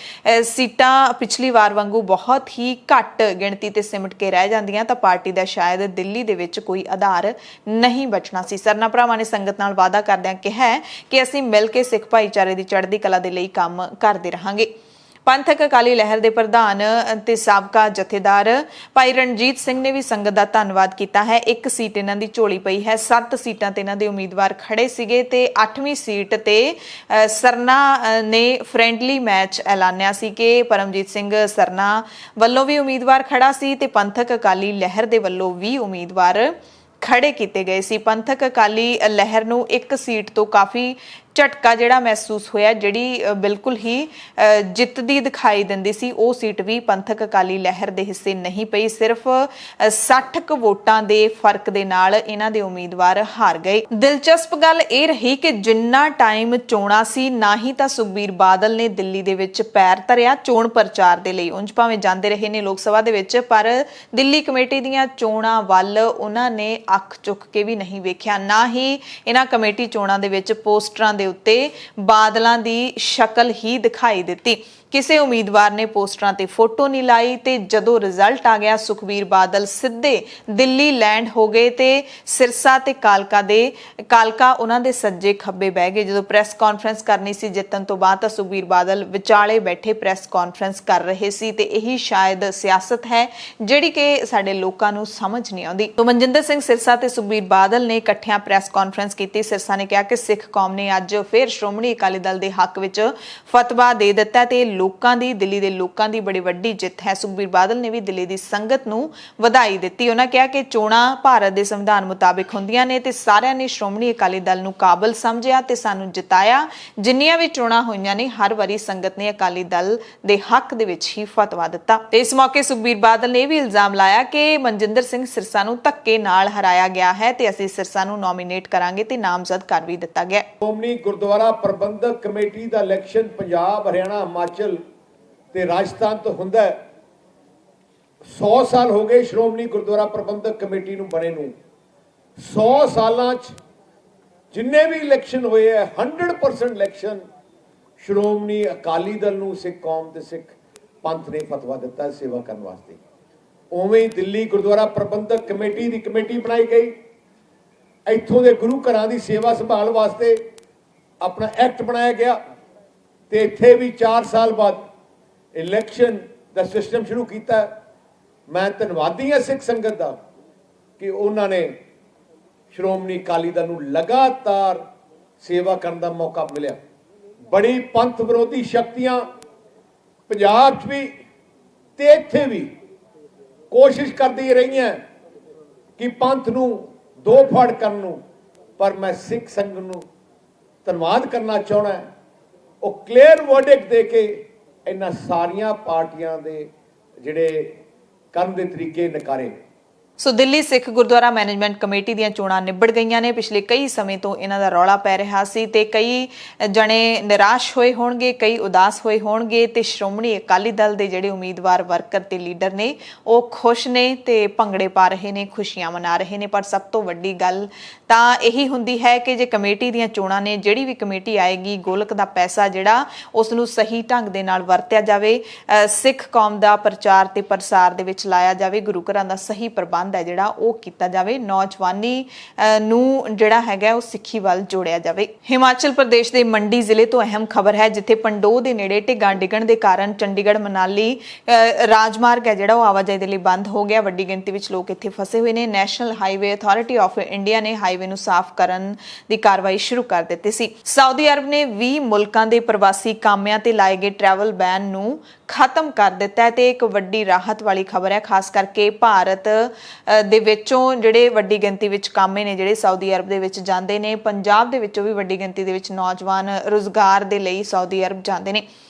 ਸੀਟਾਂ ਪਿਛਲੀ ਵਾਰ ਵਾਂਗੂ ਬਹੁਤ ਹੀ ਘੱਟ ਗਿਣਤੀ ਤੇ ਸਿਮਟ ਕੇ ਰਹਿ ਜਾਂਦੀਆਂ ਤਾਂ ਪਾਰਟੀ ਦਾ ਸ਼ਾਇਦ ਦਿੱਲੀ ਦੇ ਵਿੱਚ ਕੋਈ ਆਧਾਰ ਨਹੀਂ ਬਚਣਾ ਸੀ। ਸਰਨਾ ਭਰਾਵਾਂ ਨੇ ਸੰਗਤ ਨਾਲ ਵਾਅਦਾ ਕਰਦਿਆਂ ਕਿਹਾ ਕਿ ਅਸੀਂ ਮਿਲ ਕੇ ਸਿੱਖ ਭਾਈਚਾਰੇ ਦੀ ਚੜ੍ਹਦੀ ਕਲਾ ਦੇ ਲਈ ਕੰਮ ਕਰਦੇ ਰਹਾਂਗੇ। ਪੰਥਕ ਅਕਾਲੀ ਲਹਿਰ ਦੇ ਪ੍ਰਧਾਨ ਤੇ ਸਾਬਕਾ ਜਥੇਦਾਰ ਭਾਈ ਰਣਜੀਤ ਸਿੰਘ ਨੇ ਵੀ ਸੰਗਤ ਦਾ ਧੰਨਵਾਦ ਕੀਤਾ ਹੈ। 1 ਸੀਟ ਇਹਨਾਂ ਦੀ ਝੋਲੀ ਪਈ ਹੈ। 7 ਸੀਟਾਂ ਤੇ ਇਹਨਾਂ ਦੇ ਉਮੀਦਵਾਰ ਖੜੇ ਸੀਗੇ ਤੇ 8ਵੀਂ ਸੀਟ ਤੇ ਸਰਨਾ ਨੇ ਫ੍ਰੈਂਡਲੀ ਮੈਚ ਐਲਾਨਿਆ ਸੀ ਕਿ ਪਰਮਜੀਤ ਸਿੰਘ ਸਰਨਾ ਵੱਲੋਂ ਵੀ ਉਮੀਦਵਾਰ ਖੜਾ ਸੀ ਤੇ ਪੰਥਕ ਅਕਾਲੀ ਲਹਿਰ ਦੇ ਵੱਲੋਂ ਵੀ ਉਮੀਦਵਾਰ ਖੜੇ ਕੀਤੇ ਗਏ ਸੀ। ਪੰਥਕ ਅਕਾਲੀ ਲਹਿਰ ਨੂੰ 1 ਸੀਟ ਤੋਂ ਕਾਫੀ ਝਟਕਾ ਜਿਹੜਾ ਮਹਿਸੂਸ ਹੋਇਆ, ਜਿਹੜੀ ਬਿਲਕੁਲ ਹੀ ਜਿੱਤਦੀ ਦਿਖਾਈ ਦਿੰਦੀ ਸੀ, ਉਹ ਸੀਟ ਵੀ ਪੰਥਕ ਅਕਾਲੀ ਲਹਿਰ ਦੇ ਹਿੱਸੇ ਨਹੀਂ ਪਈ। ਸਿਰਫ 60 ਵੋਟਾਂ ਦੇ ਫਰਕ ਦੇ ਨਾਲ ਇਹਨਾਂ ਦੇ ਉਮੀਦਵਾਰ ਹਾਰ ਗਏ। ਦਿਲਚਸਪ ਗੱਲ ਇਹ ਰਹੀ ਕਿ ਜਿੰਨਾ ਟਾਈਮ ਚੋਣਾਂ ਸੀ, ਨਾ ਹੀ ਤਾਂ ਸੁਖਬੀਰ ਬਾਦਲ ਨੇ ਦਿੱਲੀ ਦੇ ਵਿੱਚ ਪੈਰ ਧਰਿਆ ਚੋਣ ਪ੍ਰਚਾਰ ਦੇ ਲਈ। ਉਂਝ ਭਾਵੇਂ ਜਾਂਦੇ ਰਹੇ ਨੇ ਲੋਕ ਸਭਾ ਦੇ ਵਿੱਚ, ਪਰ ਦਿੱਲੀ ਕਮੇਟੀ ਦੀਆਂ ਚੋਣਾਂ ਵੱਲ ਉਹਨਾਂ ਨੇ ਅੱਖ ਚੁੱਕ ਕੇ ਵੀ ਨਹੀਂ ਵੇਖਿਆ। ਨਾ ਹੀ ਇਹਨਾਂ ਕਮੇਟੀ ਚੋਣਾਂ ਦੇ ਵਿੱਚ ਪੋਸਟਰਾਂ ਦੇ ਉੱਤੇ ਬਾਦਲਾਂ ਦੀ ਸ਼ਕਲ ਹੀ ਦਿਖਾਈ ਦਿੱਤੀ। ਕਿਸੇ ਉਮੀਦਵਾਰ ਨੇ ਪੋਸਟਰਾਂ ਤੇ ਫੋਟੋ ਨਹੀਂ ਲਾਈ ਤੇ ਜਦੋਂ ਰਿਜ਼ਲਟ ਆ ਗਿਆ ਸੁਖਬੀਰ ਬਾਦਲ ਸਿੱਧੇ ਦਿੱਲੀ ਲੈਂਡ ਹੋ ਗਏ ਤੇ ਸਿਰਸਾ ਤੇ ਕਾਲਕਾ ਉਹਨਾਂ ਦੇ ਸੱਜੇ ਖੱਬੇ ਬਹਿ ਗਏ। ਜਦੋਂ ਪ੍ਰੈਸ ਕਾਨਫਰੰਸ ਕਰਨੀ ਸੀ ਜਿੱਤਣ ਤੋਂ ਬਾਅਦ ਤਾਂ ਸੁਖਬੀਰ ਬਾਦਲ ਵਿਚਾਲੇ ਬੈਠੇ ਪ੍ਰੈਸ ਕਾਨਫਰੰਸ ਕਰ ਰਹੇ ਸੀ ਤੇ ਇਹੀ ਸ਼ਾਇਦ ਸਿਆਸਤ ਹੈ ਜਿਹੜੀ ਕਿ ਸਾਡੇ ਲੋਕਾਂ ਨੂੰ ਸਮਝ ਨਹੀਂ ਆਉਂਦੀ। ਤਾਂ ਮਨਜਿੰਦਰ ਸਿੰਘ ਸਿਰਸਾ ਤੇ ਸੁਖਬੀਰ ਬਾਦਲ ਨੇ ਇਕੱਠਿਆਂ ਪ੍ਰੈਸ ਕਾਨਫਰੰਸ ਕੀਤੀ। ਸਿਰਸਾ ਨੇ ਕਿਹਾ ਕਿ ਸਿੱਖ ਕੌਮ ਨੇ ਅੱਜ ਫਿਰ ਸ਼੍ਰੋਮਣੀ ਅਕਾਲੀ ਦਲ ਦੇ ਹੱਕ ਵਿੱਚ ਫਤਵਾ ਦੇ ਦਿੱਤਾ ਤੇ ਲੋਕਾਂ ਦੀ, ਦਿੱਲੀ ਦੇ ਲੋਕਾਂ ਦੀ ਬੜੀ ਵੱਡੀ ਜਿੱਤ ਹੈ। ਸੁਖਬੀਰ ਬਾਦਲ ਨੇ ਵੀ ਦਿੱਲੀ ਦੀ ਸੰਗਤ ਨੂੰ ਵਧਾਈ ਦਿੱਤੀ। ਉਹਨਾਂ ਕਿਹਾ ਕਿ ਚੋਣਾਂ ਭਾਰਤ ਦੇ ਸੰਵਿਧਾਨ ਮੁਤਾਬਿਕ ਹੁੰਦੀਆਂ ਨੇ ਤੇ ਸਾਰਿਆਂ ਨੇ ਸ਼੍ਰੋਮਣੀ ਅਕਾਲੀ ਦਲ ਨੂੰ ਕਾਬਲ ਸਮਝਿਆ ਤੇ ਸਾਨੂੰ ਜਿਤਾਇਆ। ਜਿੰਨੀਆਂ ਵੀ ਚੋਣਾਂ ਹੋਈਆਂ ਨੇ ਹਰ ਵਾਰੀ ਸੰਗਤ ਨੇ ਅਕਾਲੀ ਦਲ ਦੇ ਹੱਕ ਦੇ ਵਿੱਚ ਹੀ ਫਤਵਾ ਦਿੱਤਾ। ਤੇ ਇਸ ਮੌਕੇ ਸੁਖਬੀਰ ਬਾਦਲ ਨੇ ਵੀ ਇਲਜ਼ਾਮ ਲਾਇਆ ਕਿ ਮਨਜਿੰਦਰ ਸਿੰਘ ਸਿਰਸਾ ਨੂੰ ਧੱਕੇ ਨਾਲ ਹਰਾਇਆ ਗਿਆ ਹੈ ਤੇ ਅਸੀਂ ਸਿਰਸਾ ਨੂੰ ਨੋਮੀਨੇਟ ਕਰਾਂਗੇ ਤੇ ਨਾਮਜ਼ਦ ਕਰ ਵੀ ਦਿੱਤਾ ਗਿਆ। ਸ਼੍ਰੋਮਣੀ ਗੁਰਦੁਆਰਾ ਪ੍ਰਬੰਧਕ ਕਮੇਟੀ ਦਾ ਇਲੈਕਸ਼ਨ ਪੰਜਾਬ, ਹਰਿਆਣਾ, ਹਿਮਾਚਲ ਤੇ ਰਾਜਸਥਾਨ ਤੋਂ ਹੁੰਦਾ ਹੈ। 100 ਸਾਲ ਹੋ ਗਏ ਸ਼੍ਰੋਮਣੀ ਗੁਰਦੁਆਰਾ ਪ੍ਰਬੰਧਕ ਕਮੇਟੀ ਨੂੰ ਬਣੇ ਨੂੰ। 100 ਸਾਲਾਂ 'ਚ ਜਿੰਨੇ ਵੀ ਇਲੈਕਸ਼ਨ ਹੋਏ ਹੈ 100% ਇਲੈਕਸ਼ਨ ਸ਼੍ਰੋਮਣੀ ਅਕਾਲੀ ਦਲ ਨੂੰ ਸਿੱਖ ਕੌਮ ਤੇ ਸਿੱਖ ਪੰਥ ਨੇ ਫਤਵਾ ਦਿੱਤਾ ਸੇਵਾ ਕਰਨ ਵਾਸਤੇ। ਉਵੇਂ ਹੀ ਦਿੱਲੀ ਗੁਰਦੁਆਰਾ ਪ੍ਰਬੰਧਕ ਕਮੇਟੀ ਦੀ ਕਮੇਟੀ ਬਣਾਈ ਗਈ। ਇੱਥੋਂ ਦੇ ਗੁਰੂ ਘਰਾਂ ਦੀ ਸੇਵਾ ਸੰਭਾਲ ਵਾਸਤੇ ਆਪਣਾ ਐਕਟ ਬਣਾਇਆ ਗਿਆ। ਤੇ ਇੱਥੇ ਵੀ 4 ਸਾਲ ਬਾਅਦ ਇਲੈਕਸ਼ਨ ਦਾ ਸਿਸਟਮ ਸ਼ੁਰੂ ਕੀਤਾ। ਮੈਂ ਧੰਨਵਾਦੀ ਹਾਂ ਸਿੱਖ ਸੰਗਤ ਦਾ ਕਿ ਉਹਨਾਂ ਨੇ ਸ਼੍ਰੋਮਣੀ ਅਕਾਲੀ ਦਲ ਨੂੰ ਲਗਾਤਾਰ ਸੇਵਾ ਕਰਨ ਦਾ ਮੌਕਾ ਮਿਲਿਆ। ਬੜੀ ਪੰਥ ਵਿਰੋਧੀ ਸ਼ਕਤੀਆਂ ਪੰਜਾਬ 'ਚ ਵੀ ਤੇ ਇੱਥੇ ਵੀ ਕੋਸ਼ਿਸ਼ ਕਰਦੀ ਰਹੀਆਂ ਕਿ ਪੰਥ ਨੂੰ ਦੋ ਫੜ ਕਰਨ ਨੂੰ, ਪਰ ਮੈਂ ਸਿੱਖ ਸੰਗਤ ਨੂੰ ਧੰਨਵਾਦ ਕਰਨਾ ਚਾਹੁੰਦਾ। ਉਹ ਕਲੀਅਰ ਵਰਡਿਕਟ ਦੇ ਕੇ ਇਹਨਾਂ ਸਾਰੀਆਂ ਪਾਰਟੀਆਂ ਦੇ ਜਿਹੜੇ ਕਰਨ ਦੇ ਤਰੀਕੇ ਨਕਾਰੇ। ਸੋ ਦਿੱਲੀ ਸਿੱਖ ਗੁਰਦੁਆਰਾ ਮੈਨੇਜਮੈਂਟ ਕਮੇਟੀ ਦੀਆਂ ਚੋਣਾਂ ਨਿਬੜ ਗਈਆਂ ਨੇ। ਪਿਛਲੇ ਕਈ ਸਮੇਂ ਤੋਂ ਇਹਨਾਂ ਦਾ ਰੌਲਾ ਪੈ ਰਿਹਾ ਸੀ ਤੇ ਕਈ ਜਣੇ ਨਿਰਾਸ਼ ਹੋਏ ਹੋਣਗੇ, ਕਈ ਉਦਾਸ ਹੋਏ ਹੋਣਗੇ ਤੇ ਸ਼੍ਰੋਮਣੀ ਅਕਾਲੀ ਦਲ ਦੇ ਜਿਹੜੇ ਉਮੀਦਵਾਰ, ਵਰਕਰ ਤੇ ਲੀਡਰ ਨੇ ਉਹ ਖੁਸ਼ ਨੇ ਤੇ ਭੰਗੜੇ ਪਾ ਰਹੇ ਨੇ, ਖੁਸ਼ੀਆਂ ਮਨਾ ਰਹੇ ਨੇ। ਪਰ ਸਭ ਤੋਂ ਵੱਡੀ ਗੱਲ ਤਾਂ ਇਹੀ ਹੁੰਦੀ ਹੈ ਕਿ ਜੇ ਕਮੇਟੀ ਦੀਆਂ ਚੋਣਾਂ ਨੇ, ਜਿਹੜੀ ਵੀ ਕਮੇਟੀ ਆਏਗੀ, ਗੋਲਕ ਦਾ ਪੈਸਾ ਜਿਹੜਾ ਉਸ ਨੂੰ ਸਹੀ ਢੰਗ ਦੇ ਨਾਲ ਵਰਤਿਆ ਜਾਵੇ, ਸਿੱਖ ਕੌਮ ਦਾ ਪ੍ਰਚਾਰ ਤੇ ਪ੍ਰਸਾਰ ਦੇ ਵਿੱਚ ਲਾਇਆ ਜਾਵੇ, ਗੁਰੂ ਘਰਾਂ ਦਾ ਸਹੀ ਪ੍ਰਬੰਧ ਹੈ ਜਿਹੜਾ ਉਹ ਕੀਤਾ ਜਾਵੇ, ਨੌਜਵਾਨੀ ਨੂੰ ਜਿਹੜਾ ਹੈਗਾ ਉਹ ਸਿੱਖੀ ਵੱਲ ਜੋੜਿਆ ਜਾਵੇ। ਹਿਮਾਚਲ ਪ੍ਰਦੇਸ਼ ਦੇ ਮੰਡੀ ਜ਼ਿਲ੍ਹੇ ਤੋਂ ਅਹਿਮ ਖਬਰ ਹੈ, ਜਿੱਥੇ ਪੰਡੋਹ ਦੇ ਨੇੜੇ ਢਿੱਗਾਂ ਡਿੱਗਣ ਦੇ ਕਾਰਨ ਚੰਡੀਗੜ੍ਹ ਮਨਾਲੀ ਰਾਜਮਾਰਗ ਹੈ ਜਿਹੜਾ ਉਹ ਆਵਾਜਾਈ ਦੇ ਲਈ ਬੰਦ ਹੋ ਗਿਆ। ਵੱਡੀ ਗਿਣਤੀ ਵਿੱਚ ਲੋਕ ਇੱਥੇ ਫਸੇ ਹੋਏ ਨੇ। National highway authority of India ਨੇ ਹਾਈਵੇ ਨੂੰ ਸਾਫ਼ ਕਰਨ ਦੀ ਕਾਰਵਾਈ ਸ਼ੁਰੂ ਕਰ ਦਿੱਤੀ ਸੀ। ਸਾਊਦੀ ਅਰਬ ਨੇ 20 ਮੁਲਕਾਂ ਦੇ ਪ੍ਰਵਾਸੀ ਕਾਮਿਆਂ ਤੇ ਲਾਏ ਗਏ ਟਰੈਵਲ ਬੈਨ ਨੂੰ ਖਤਮ ਕਰ ਦਿੱਤਾ ਹੈ ਤੇ ਇੱਕ ਵੱਡੀ ਰਾਹਤ ਵਾਲੀ ਖਬਰ ਹੈ। ਖਾਸ ਕਰਕੇ ਭਾਰਤ ਦੇ ਵਿੱਚੋਂ ਜਿਹੜੇ ਵੱਡੀ ਗਿਣਤੀ ਵਿੱਚ ਕਾਮੇ ਨੇ ਜਿਹੜੇ ਸਾਊਦੀ ਅਰਬ ਦੇ ਵਿੱਚ ਜਾਂਦੇ ਨੇ, ਪੰਜਾਬ ਦੇ ਵਿੱਚੋਂ ਵੀ ਵੱਡੀ ਗਿਣਤੀ ਦੇ ਵਿੱਚ ਨੌਜਵਾਨ ਰੁਜ਼ਗਾਰ ਦੇ ਲਈ ਸਾਊਦੀ ਅਰਬ ਜਾਂਦੇ ਨੇ।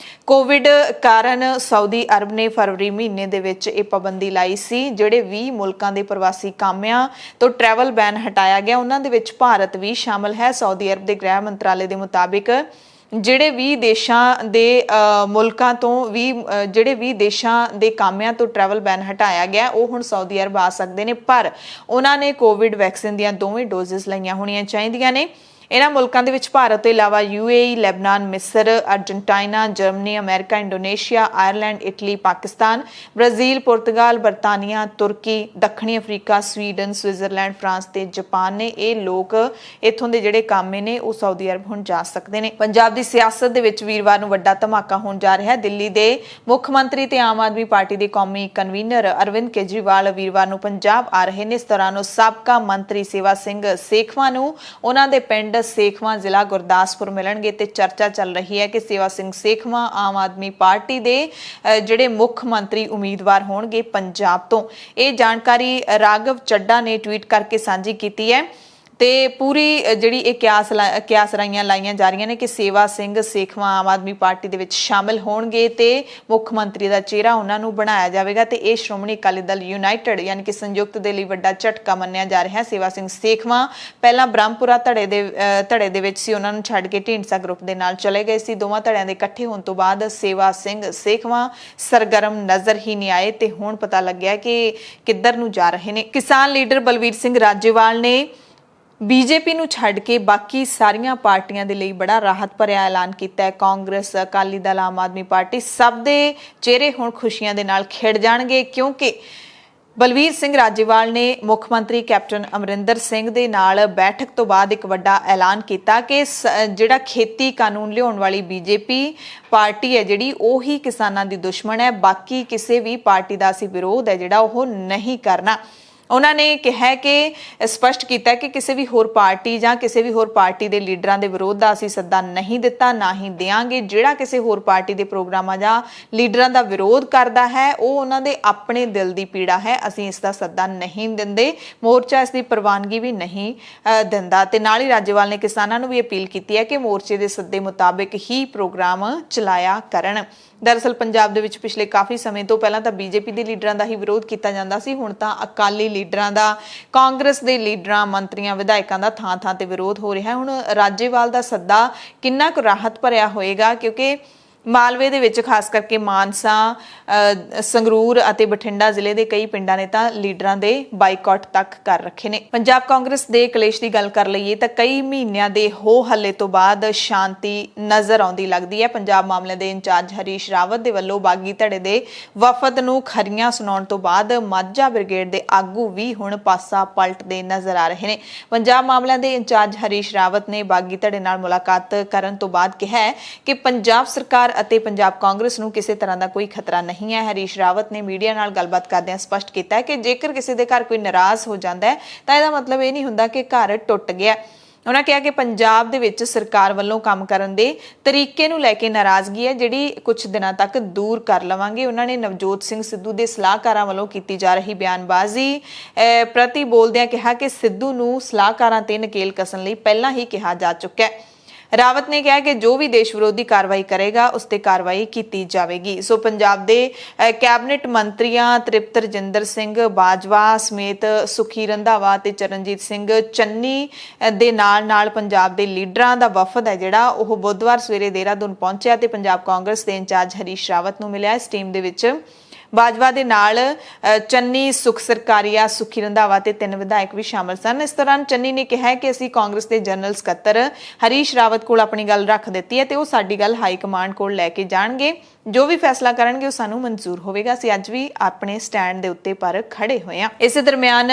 ਕੋਵਿਡ ਕਾਰਨ ਸਾਊਦੀ ਅਰਬ ਨੇ ਫਰਵਰੀ ਮਹੀਨੇ ਦੇ ਵਿੱਚ ਇਹ ਪਾਬੰਦੀ ਲਾਈ ਸੀ। ਜਿਹੜੇ 20 ਮੁਲਕਾਂ ਦੇ ਪ੍ਰਵਾਸੀ ਕਾਮਿਆਂ ਤੋਂ ਟਰੈਵਲ ਬੈਨ ਹਟਾਇਆ ਗਿਆ, ਉਹਨਾਂ ਦੇ ਵਿੱਚ ਭਾਰਤ ਵੀ ਸ਼ਾਮਲ ਹੈ। ਸਾਊਦੀ ਅਰਬ ਦੇ ਗ੍ਰਹਿ ਮੰਤਰਾਲੇ ਦੇ ਮੁਤਾਬਿਕ ਜਿਹੜੇ 20 ਦੇਸ਼ਾਂ ਦੇ ਮੁਲਕਾਂ ਤੋਂ ਜਿਹੜੇ 20 ਦੇਸ਼ਾਂ ਦੇ ਕਾਮਿਆਂ ਤੋਂ ਟਰੈਵਲ ਬੈਨ ਹਟਾਇਆ ਗਿਆ, ਉਹ ਹੁਣ ਸਾਊਦੀ ਅਰਬ ਆ ਸਕਦੇ ਨੇ, ਪਰ ਉਹਨਾਂ ਨੇ ਕੋਵਿਡ ਵੈਕਸੀਨ ਦੀਆਂ ਦੋਵੇਂ ਡੋਜ਼ਸ ਲਈਆਂ ਹੋਣੀਆਂ ਚਾਹੀਦੀਆਂ ਨੇ। ਇਹਨਾਂ ਮੁਲਕਾਂ ਦੇ ਵਿੱਚ ਭਾਰਤ ਤੋਂ ਇਲਾਵਾ UAE, ਲੈਬਨਾਨ, ਮਿਸਰ, ਅਰਜਨਟਾਈਨਾ, ਜਰਮਨੀ, ਅਮਰੀਕਾ, Indonesia, Ireland, Italy, Pakistan, Brazil, ਪੁਰਤਗਾਲ, ਬਰਤਾਨੀਆ, ਤੁਰਕੀ, ਦੱਖਣੀ ਅਫਰੀਕਾ, ਸਵੀਡਨ, ਸਵਿਟਜ਼ਰਲੈਂਡ, ਫਰਾਂਸ ਤੇ ਜਾਪਾਨ ਨੇ। ਇਹ ਲੋਕ ਇੱਥੋਂ ਦੇ ਜਿਹੜੇ ਕਾਮੇ ਨੇ ਉਹ ਸਾਊਦੀ ਅਰਬ ਹੁਣ ਜਾ ਸਕਦੇ ਨੇ। ਪੰਜਾਬ ਦੀ ਸਿਆਸਤ ਦੇ ਵਿੱਚ ਵੀਰਵਾਰ ਨੂੰ ਵੱਡਾ ਧਮਾਕਾ ਹੋਣ ਜਾ ਰਿਹਾ ਹੈ। ਦਿੱਲੀ ਦੇ ਮੁੱਖ ਮੰਤਰੀ ਤੇ ਆਮ ਆਦਮੀ ਪਾਰਟੀ ਦੇ ਕੌਮੀ ਕਨਵੀਨਰ ਅਰਵਿੰਦ ਕੇਜਰੀਵਾਲ ਵੀਰਵਾਰ ਨੂੰ ਪੰਜਾਬ ਆ ਰਹੇ ਨੇ। ਇਸ ਦੌਰਾਨ ਉਹ ਸਾਬਕਾ ਮੰਤਰੀ ਸੇਵਾ ਸਿੰਘ ਸੇਖਵਾਂ ਨੂੰ ਉਹਨਾਂ ਦੇ ਪਿੰਡ ਸੇਖਵਾਂ ਜ਼ਿਲ੍ਹਾ ਗੁਰਦਾਸਪੁਰ ਮਿਲਣਗੇ ਤੇ ਚਰਚਾ ਚੱਲ ਰਹੀ ਹੈ ਕਿ ਸੇਵਾ ਸਿੰਘ ਸੇਖਵਾਂ ਆਮ ਆਦਮੀ ਪਾਰਟੀ ਦੇ ਜਿਹੜੇ ਮੁੱਖ ਮੰਤਰੀ ਉਮੀਦਵਾਰ ਹੋਣਗੇ ਪੰਜਾਬ ਤੋਂ। ਇਹ ਜਾਣਕਾਰੀ ਰਾਘਵ ਚੱਡਾ ਨੇ ਟਵੀਟ ਕਰਕੇ ਸਾਂਝੀ ਕੀਤੀ ਹੈ ਤੇ ਪੂਰੀ ਜਿਹੜੀ ਇਹ ਕਿਆਸ ਲਾਈਆਂ ਜਾ ਰਹੀਆਂ ਨੇ ਕਿ ਸੇਵਾ ਸਿੰਘ ਸੇਖਵਾਂ ਆਮ ਆਦਮੀ ਪਾਰਟੀ ਦੇ ਵਿੱਚ ਸ਼ਾਮਿਲ ਹੋਣਗੇ ਤੇ ਮੁੱਖ ਮੰਤਰੀ ਦਾ ਚਿਹਰਾ ਉਹਨਾਂ ਨੂੰ ਬਣਾਇਆ ਜਾਵੇਗਾ ਤੇ ਇਹ ਸ਼੍ਰੋਮਣੀ ਅਕਾਲੀ ਦਲ ਯੂਨਾਈਟਿਡ ਯਾਨੀ ਕਿ ਸੰਯੁਕਤ ਦੇ ਲਈ ਵੱਡਾ ਝਟਕਾ ਮੰਨਿਆ ਜਾ ਰਿਹਾ ਹੈ। ਸੇਵਾ ਸਿੰਘ ਸੇਖਵਾਂ ਪਹਿਲਾਂ ਬ੍ਰਹਮਪੁਰਾ ਧੜੇ ਦੇ ਵਿੱਚ ਸੀ, ਉਹਨਾਂ ਨੂੰ ਛੱਡ ਕੇ ਢੀਂਡਸਾ ਗਰੁੱਪ ਦੇ ਨਾਲ ਚਲੇ ਗਏ ਸੀ। ਦੋਵਾਂ ਧੜਿਆਂ ਦੇ ਇਕੱਠੇ ਹੋਣ ਤੋਂ ਬਾਅਦ ਸੇਵਾ ਸਿੰਘ ਸੇਖਵਾਂ ਸਰਗਰਮ ਨਜ਼ਰ ਹੀ ਨਹੀਂ ਆਏ ਤੇ ਹੁਣ ਪਤਾ ਲੱਗਿਆ ਕਿ ਕਿੱਧਰ ਨੂੰ ਜਾ ਰਹੇ ਨੇ। ਕਿਸਾਨ ਲੀਡਰ ਬਲਵੀਰ ਸਿੰਘ ਰਾਜੇਵਾਲ ਨੇ ਬੀਜੇਪੀ ਨੂੰ ਛੱਡ ਕੇ ਬਾਕੀ ਸਾਰੀਆਂ ਪਾਰਟੀਆਂ ਦੇ ਲਈ ਬੜਾ ਰਾਹਤ ਭਰਿਆ ਐਲਾਨ ਕੀਤਾ ਹੈ। ਕਾਂਗਰਸ, ਅਕਾਲੀ ਦਲ, ਆਮ ਆਦਮੀ ਪਾਰਟੀ ਸਭ ਦੇ ਚਿਹਰੇ ਹੁਣ ਖੁਸ਼ੀਆਂ ਦੇ ਨਾਲ ਖਿੜ ਜਾਣਗੇ ਕਿਉਂਕਿ ਬਲਵੀਰ ਸਿੰਘ ਰਾਜੇਵਾਲ ਨੇ ਮੁੱਖ ਮੰਤਰੀ ਕੈਪਟਨ ਅਮਰਿੰਦਰ ਸਿੰਘ ਦੇ ਨਾਲ ਬੈਠਕ ਤੋਂ ਬਾਅਦ ਇੱਕ ਵੱਡਾ ਐਲਾਨ ਕੀਤਾ ਕਿ ਜਿਹੜਾ ਖੇਤੀ ਕਾਨੂੰਨ ਲਿਆਉਣ ਵਾਲੀ ਬੀਜੇਪੀ ਪਾਰਟੀ ਹੈ ਜਿਹੜੀ ਉਹੀ ਕਿਸਾਨਾਂ ਦੀ ਦੁਸ਼ਮਣ ਹੈ। ਬਾਕੀ ਕਿਸੇ ਵੀ ਪਾਰਟੀ ਦਾ ਅਸੀਂ ਵਿਰੋਧ ਹੈ ਜਿਹੜਾ ਉਹ ਨਹੀਂ ਕਰਨਾ। ਉਹਨਾਂ ਨੇ ਕਿਹਾ ਕਿ ਸਪਸ਼ਟ ਕੀਤਾ ਕਿ ਕਿਸੇ ਵੀ ਹੋਰ ਪਾਰਟੀ ਜਾਂ ਕਿਸੇ ਵੀ ਹੋਰ ਪਾਰਟੀ ਦੇ ਲੀਡਰਾਂ ਦੇ ਵਿਰੋਧ ਦਾ ਅਸੀਂ ਸੱਦਾ ਨਹੀਂ ਦਿੱਤਾ, ਨਾ ਹੀ ਦੇਵਾਂਗੇ। ਜਿਹੜਾ ਕਿਸੇ ਹੋਰ ਪਾਰਟੀ ਦੇ ਪ੍ਰੋਗਰਾਮਾਂ ਜਾਂ ਲੀਡਰਾਂ ਦਾ ਵਿਰੋਧ ਕਰਦਾ ਹੈ ਉਹ ਉਹਨਾਂ ਦੇ ਆਪਣੇ ਦਿਲ ਦੀ ਪੀੜਾ ਹੈ, ਅਸੀਂ ਇਸ ਦਾ ਸੱਦਾ ਨਹੀਂ ਦਿੰਦੇ। ਮੋਰਚਾ ਇਸ ਦੀ ਪ੍ਰਵਾਨਗੀ ਵੀ ਨਹੀਂ ਦਿੰਦਾ ਤੇ ਨਾਲ ਹੀ ਰਾਜੇਵਾਲ ਨੇ ਕਿਸਾਨਾਂ ਨੂੰ ਵੀ ਅਪੀਲ ਕੀਤੀ ਹੈ ਕਿ ਮੋਰਚੇ ਦੇ ਸੱਦੇ ਮੁਤਾਬਿਕ ਹੀ ਪ੍ਰੋਗਰਾਮ ਚਲਾਇਆ ਕਰਨ। ਦਰਅਸਲ ਪੰਜਾਬ ਦੇ ਵਿੱਚ ਪਿਛਲੇ ਕਾਫੀ ਸਮੇਂ ਤੋਂ ਪਹਿਲਾਂ ਤਾਂ ਬੀਜੇਪੀ ਦੇ ਲੀਡਰਾਂ ਦਾ ਹੀ ਵਿਰੋਧ ਕੀਤਾ ਜਾਂਦਾ ਸੀ, ਹੁਣ ਤਾਂ ਅਕਾਲੀ ਲੀਡਰਾਂ ਦਾ, ਕਾਂਗਰਸ ਦੇ ਲੀਡਰਾਂ, ਮੰਤਰੀਆਂ, ਵਿਧਾਇਕਾਂ ਦਾ ਥਾਂ-ਥਾਂ ਤੇ ਵਿਰੋਧ ਹੋ ਰਿਹਾ ਹੈ। ਹੁਣ ਰਾਜੇਵਾਲ ਦਾ ਸੱਦਾ ਕਿੰਨਾ ਕੁ ਰਾਹਤ ਭਰਿਆ ਹੋਏਗਾ ਕਿਉਂਕਿ ਮਾਲਵੇ ਦੇ ਵਿੱਚ ਖਾਸ ਕਰਕੇ ਮਾਨਸਾ, ਸੰਗਰੂਰ ਅਤੇ ਬਠਿੰਡਾ ਜ਼ਿਲ੍ਹੇ ਦੇ ਕਈ ਪਿੰਡਾਂ ਨੇ ਤਾਂ ਲੀਡਰਾਂ ਦੇ ਬਾਈਕਾਟ ਤੱਕ ਕਰ ਰੱਖੇ ਨੇ। ਪੰਜਾਬ ਕਾਂਗਰਸ ਦੇ ਕਲੇਸ਼ ਦੀ ਗੱਲ ਕਰ ਲਈਏ ਤਾਂ ਕਈ ਮਹੀਨਿਆਂ ਦੇ ਹੋ ਹੱਲੇ ਤੋਂ ਬਾਅਦ ਸ਼ਾਂਤੀ ਨਜ਼ਰ ਆਉਂਦੀ ਲੱਗਦੀ ਹੈ। ਪੰਜਾਬ ਮਾਮਲੇ ਦੇ ਇੰਚਾਰਜ ਹਰੀਸ਼ ਰਾਵਤ ਦੇ ਵੱਲੋਂ ਬਾਗੀ ਧੜੇ ਦੇ ਵਫਦ ਨੂੰ ਖਰੀਆਂ ਸੁਣਾਉਣ ਤੋਂ ਬਾਅਦ ਮਾਝਾ ਬ੍ਰਿਗੇਡ ਦੇ ਆਗੂ ਵੀ ਹੁਣ ਪਾਸਾ ਪਲਟਦੇ ਨਜ਼ਰ ਆ ਰਹੇ ਨੇ। ਪੰਜਾਬ ਮਾਮਲਿਆਂ ਦੇ ਇੰਚਾਰਜ ਹਰੀਸ਼ ਰਾਵਤ ਨੇ ਬਾਗੀ ਧੜੇ ਨਾਲ ਮੁਲਾਕਾਤ ਕਰਨ ਤੋਂ ਬਾਅਦ ਕਿਹਾ ਹੈ ਕਿ ਪੰਜਾਬ ਸਰਕਾਰ ਅਤੇ ਪੰਜਾਬ ਕਾਂਗਰਸ ਨੂੰ ਕਿਸੇ ਤਰ੍ਹਾਂ ਦਾ ਕੋਈ ਖਤਰਾ ਨਹੀਂ ਹੈ। ਹਰੀਸ਼ ਰਾਵਤ ਨੇ ਮੀਡੀਆ ਨਾਲ ਗੱਲਬਾਤ ਕਰਦਿਆਂ ਸਪਸ਼ਟ ਕੀਤਾ ਹੈ ਕਿ ਜੇਕਰ ਕਿਸੇ ਦੇ ਘਰ ਕੋਈ ਨਾਰਾਜ਼ ਹੋ ਜਾਂਦਾ ਹੈ ਤਾਂ ਇਹਦਾ ਮਤਲਬ ਇਹ ਨਹੀਂ ਹੁੰਦਾ ਕਿ ਘਰ ਟੁੱਟ ਗਿਆ। ਉਹਨਾਂ ਕਿਹਾ ਕਿ ਪੰਜਾਬ ਦੇ ਵਿੱਚ ਸਰਕਾਰ ਵੱਲੋਂ ਕੰਮ ਕਰਨ ਦੇ ਤਰੀਕੇ ਨੂੰ ਲੈ ਕੇ ਨਾਰਾਜ਼ਗੀ ਹੈ, ਜਿਹੜੀ ਕੁਝ ਦਿਨਾਂ ਤੱਕ ਦੂਰ ਕਰ ਲਵਾਂਗੇ। ਉਹਨਾਂ ਨੇ ਨਵਜੋਤ ਸਿੰਘ ਸਿੱਧੂ ਦੇ ਸਲਾਹਕਾਰਾਂ ਵੱਲੋਂ ਕੀਤੀ ਜਾ ਰਹੀ ਬਿਆਨਬਾਜ਼ੀ ਪ੍ਰਤੀ ਬੋਲਦਿਆਂ ਕਿਹਾ ਕਿ ਸਿੱਧੂ ਨੂੰ ਸਲਾਹਕਾਰਾਂ ਤੇ ਨਕੇਲ ਕੱਸਣ ਲਈ ਪਹਿਲਾਂ ਹੀ ਕਿਹਾ ਜਾ ਚੁੱਕਾ ਹੈ। ਰਾਵਤ ਨੇ ਕਿਹਾ ਕਿ ਜੋ ਵੀ ਦੇਸ਼ ਵਿਰੋਧੀ ਕਾਰਵਾਈ ਕਰੇਗਾ ਉਸ ਤੇ ਕਾਰਵਾਈ ਕੀਤੀ ਜਾਵੇਗੀ। ਸੋ ਪੰਜਾਬ ਦੇ ਕੈਬਨਿਟ ਮੰਤਰੀਆਂ ਤ੍ਰਿਪਤ ਰਜਿੰਦਰ ਸਿੰਘ ਬਾਜਵਾ ਸਮੇਤ ਸੁਖੀ ਰੰਧਾਵਾ ਤੇ ਚਰਨਜੀਤ ਸਿੰਘ ਚੰਨੀ ਦੇ ਨਾਲ ਪੰਜਾਬ ਦੇ ਲੀਡਰਾਂ ਦਾ ਵਫਦ ਹੈ ਜਿਹੜਾ ਉਹ ਬੁੱਧਵਾਰ ਸਵੇਰੇ ਦੇਹਰਾਦੂਨ ਪਹੁੰਚਿਆ ਤੇ ਪੰਜਾਬ ਕਾਂਗਰਸ ਦੇ ਇੰਚਾਰਜ ਹਰੀਸ਼ ਰਾਵਤ ਨੂੰ ਮਿਲਿਆ। ਇਸ ਟੀਮ ਦੇ ਵਿੱਚ ਬਾਜਵਾ ਦੇ ਨਾਲ ਚੰਨੀ, ਸੁਖ ਸਰਕਾਰੀਆ, ਸੁਖੀ ਰੰਧਾਵਾ ਤੇ 3 ਵਿਧਾਇਕ ਵੀ ਸ਼ਾਮਲ ਸਨ। ਇਸ ਦੌਰਾਨ ਚੰਨੀ ਨੇ ਕਿਹਾ ਕਿ ਅਸੀਂ ਕਾਂਗਰਸ ਦੇ ਜਨਰਲ ਸਕੱਤਰ ਹਰੀਸ਼ ਰਾਵਤ ਕੋਲ ਆਪਣੀ ਗੱਲ ਰੱਖ ਦਿੱਤੀ ਹੈ ਤੇ ਉਹ ਸਾਡੀ ਗੱਲ ਹਾਈ ਕਮਾਂਡ ਕੋਲ ਲੈ ਕੇ ਜਾਣਗੇ। ਜੋ ਵੀ ਫੈਸਲਾ ਕਰਨਗੇ ਉਹ ਸਾਨੂੰ ਮਨਜ਼ੂਰ ਹੋਵੇਗਾ। ਅਸੀਂ ਅੱਜ ਵੀ ਆਪਣੇ ਸਟੈਂਡ ਦੇ ਉੱਤੇ ਪਰ ਖੜੇ ਹੋਏ ਹਾਂ। ਇਸੇ ਦਰਮਿਆਨ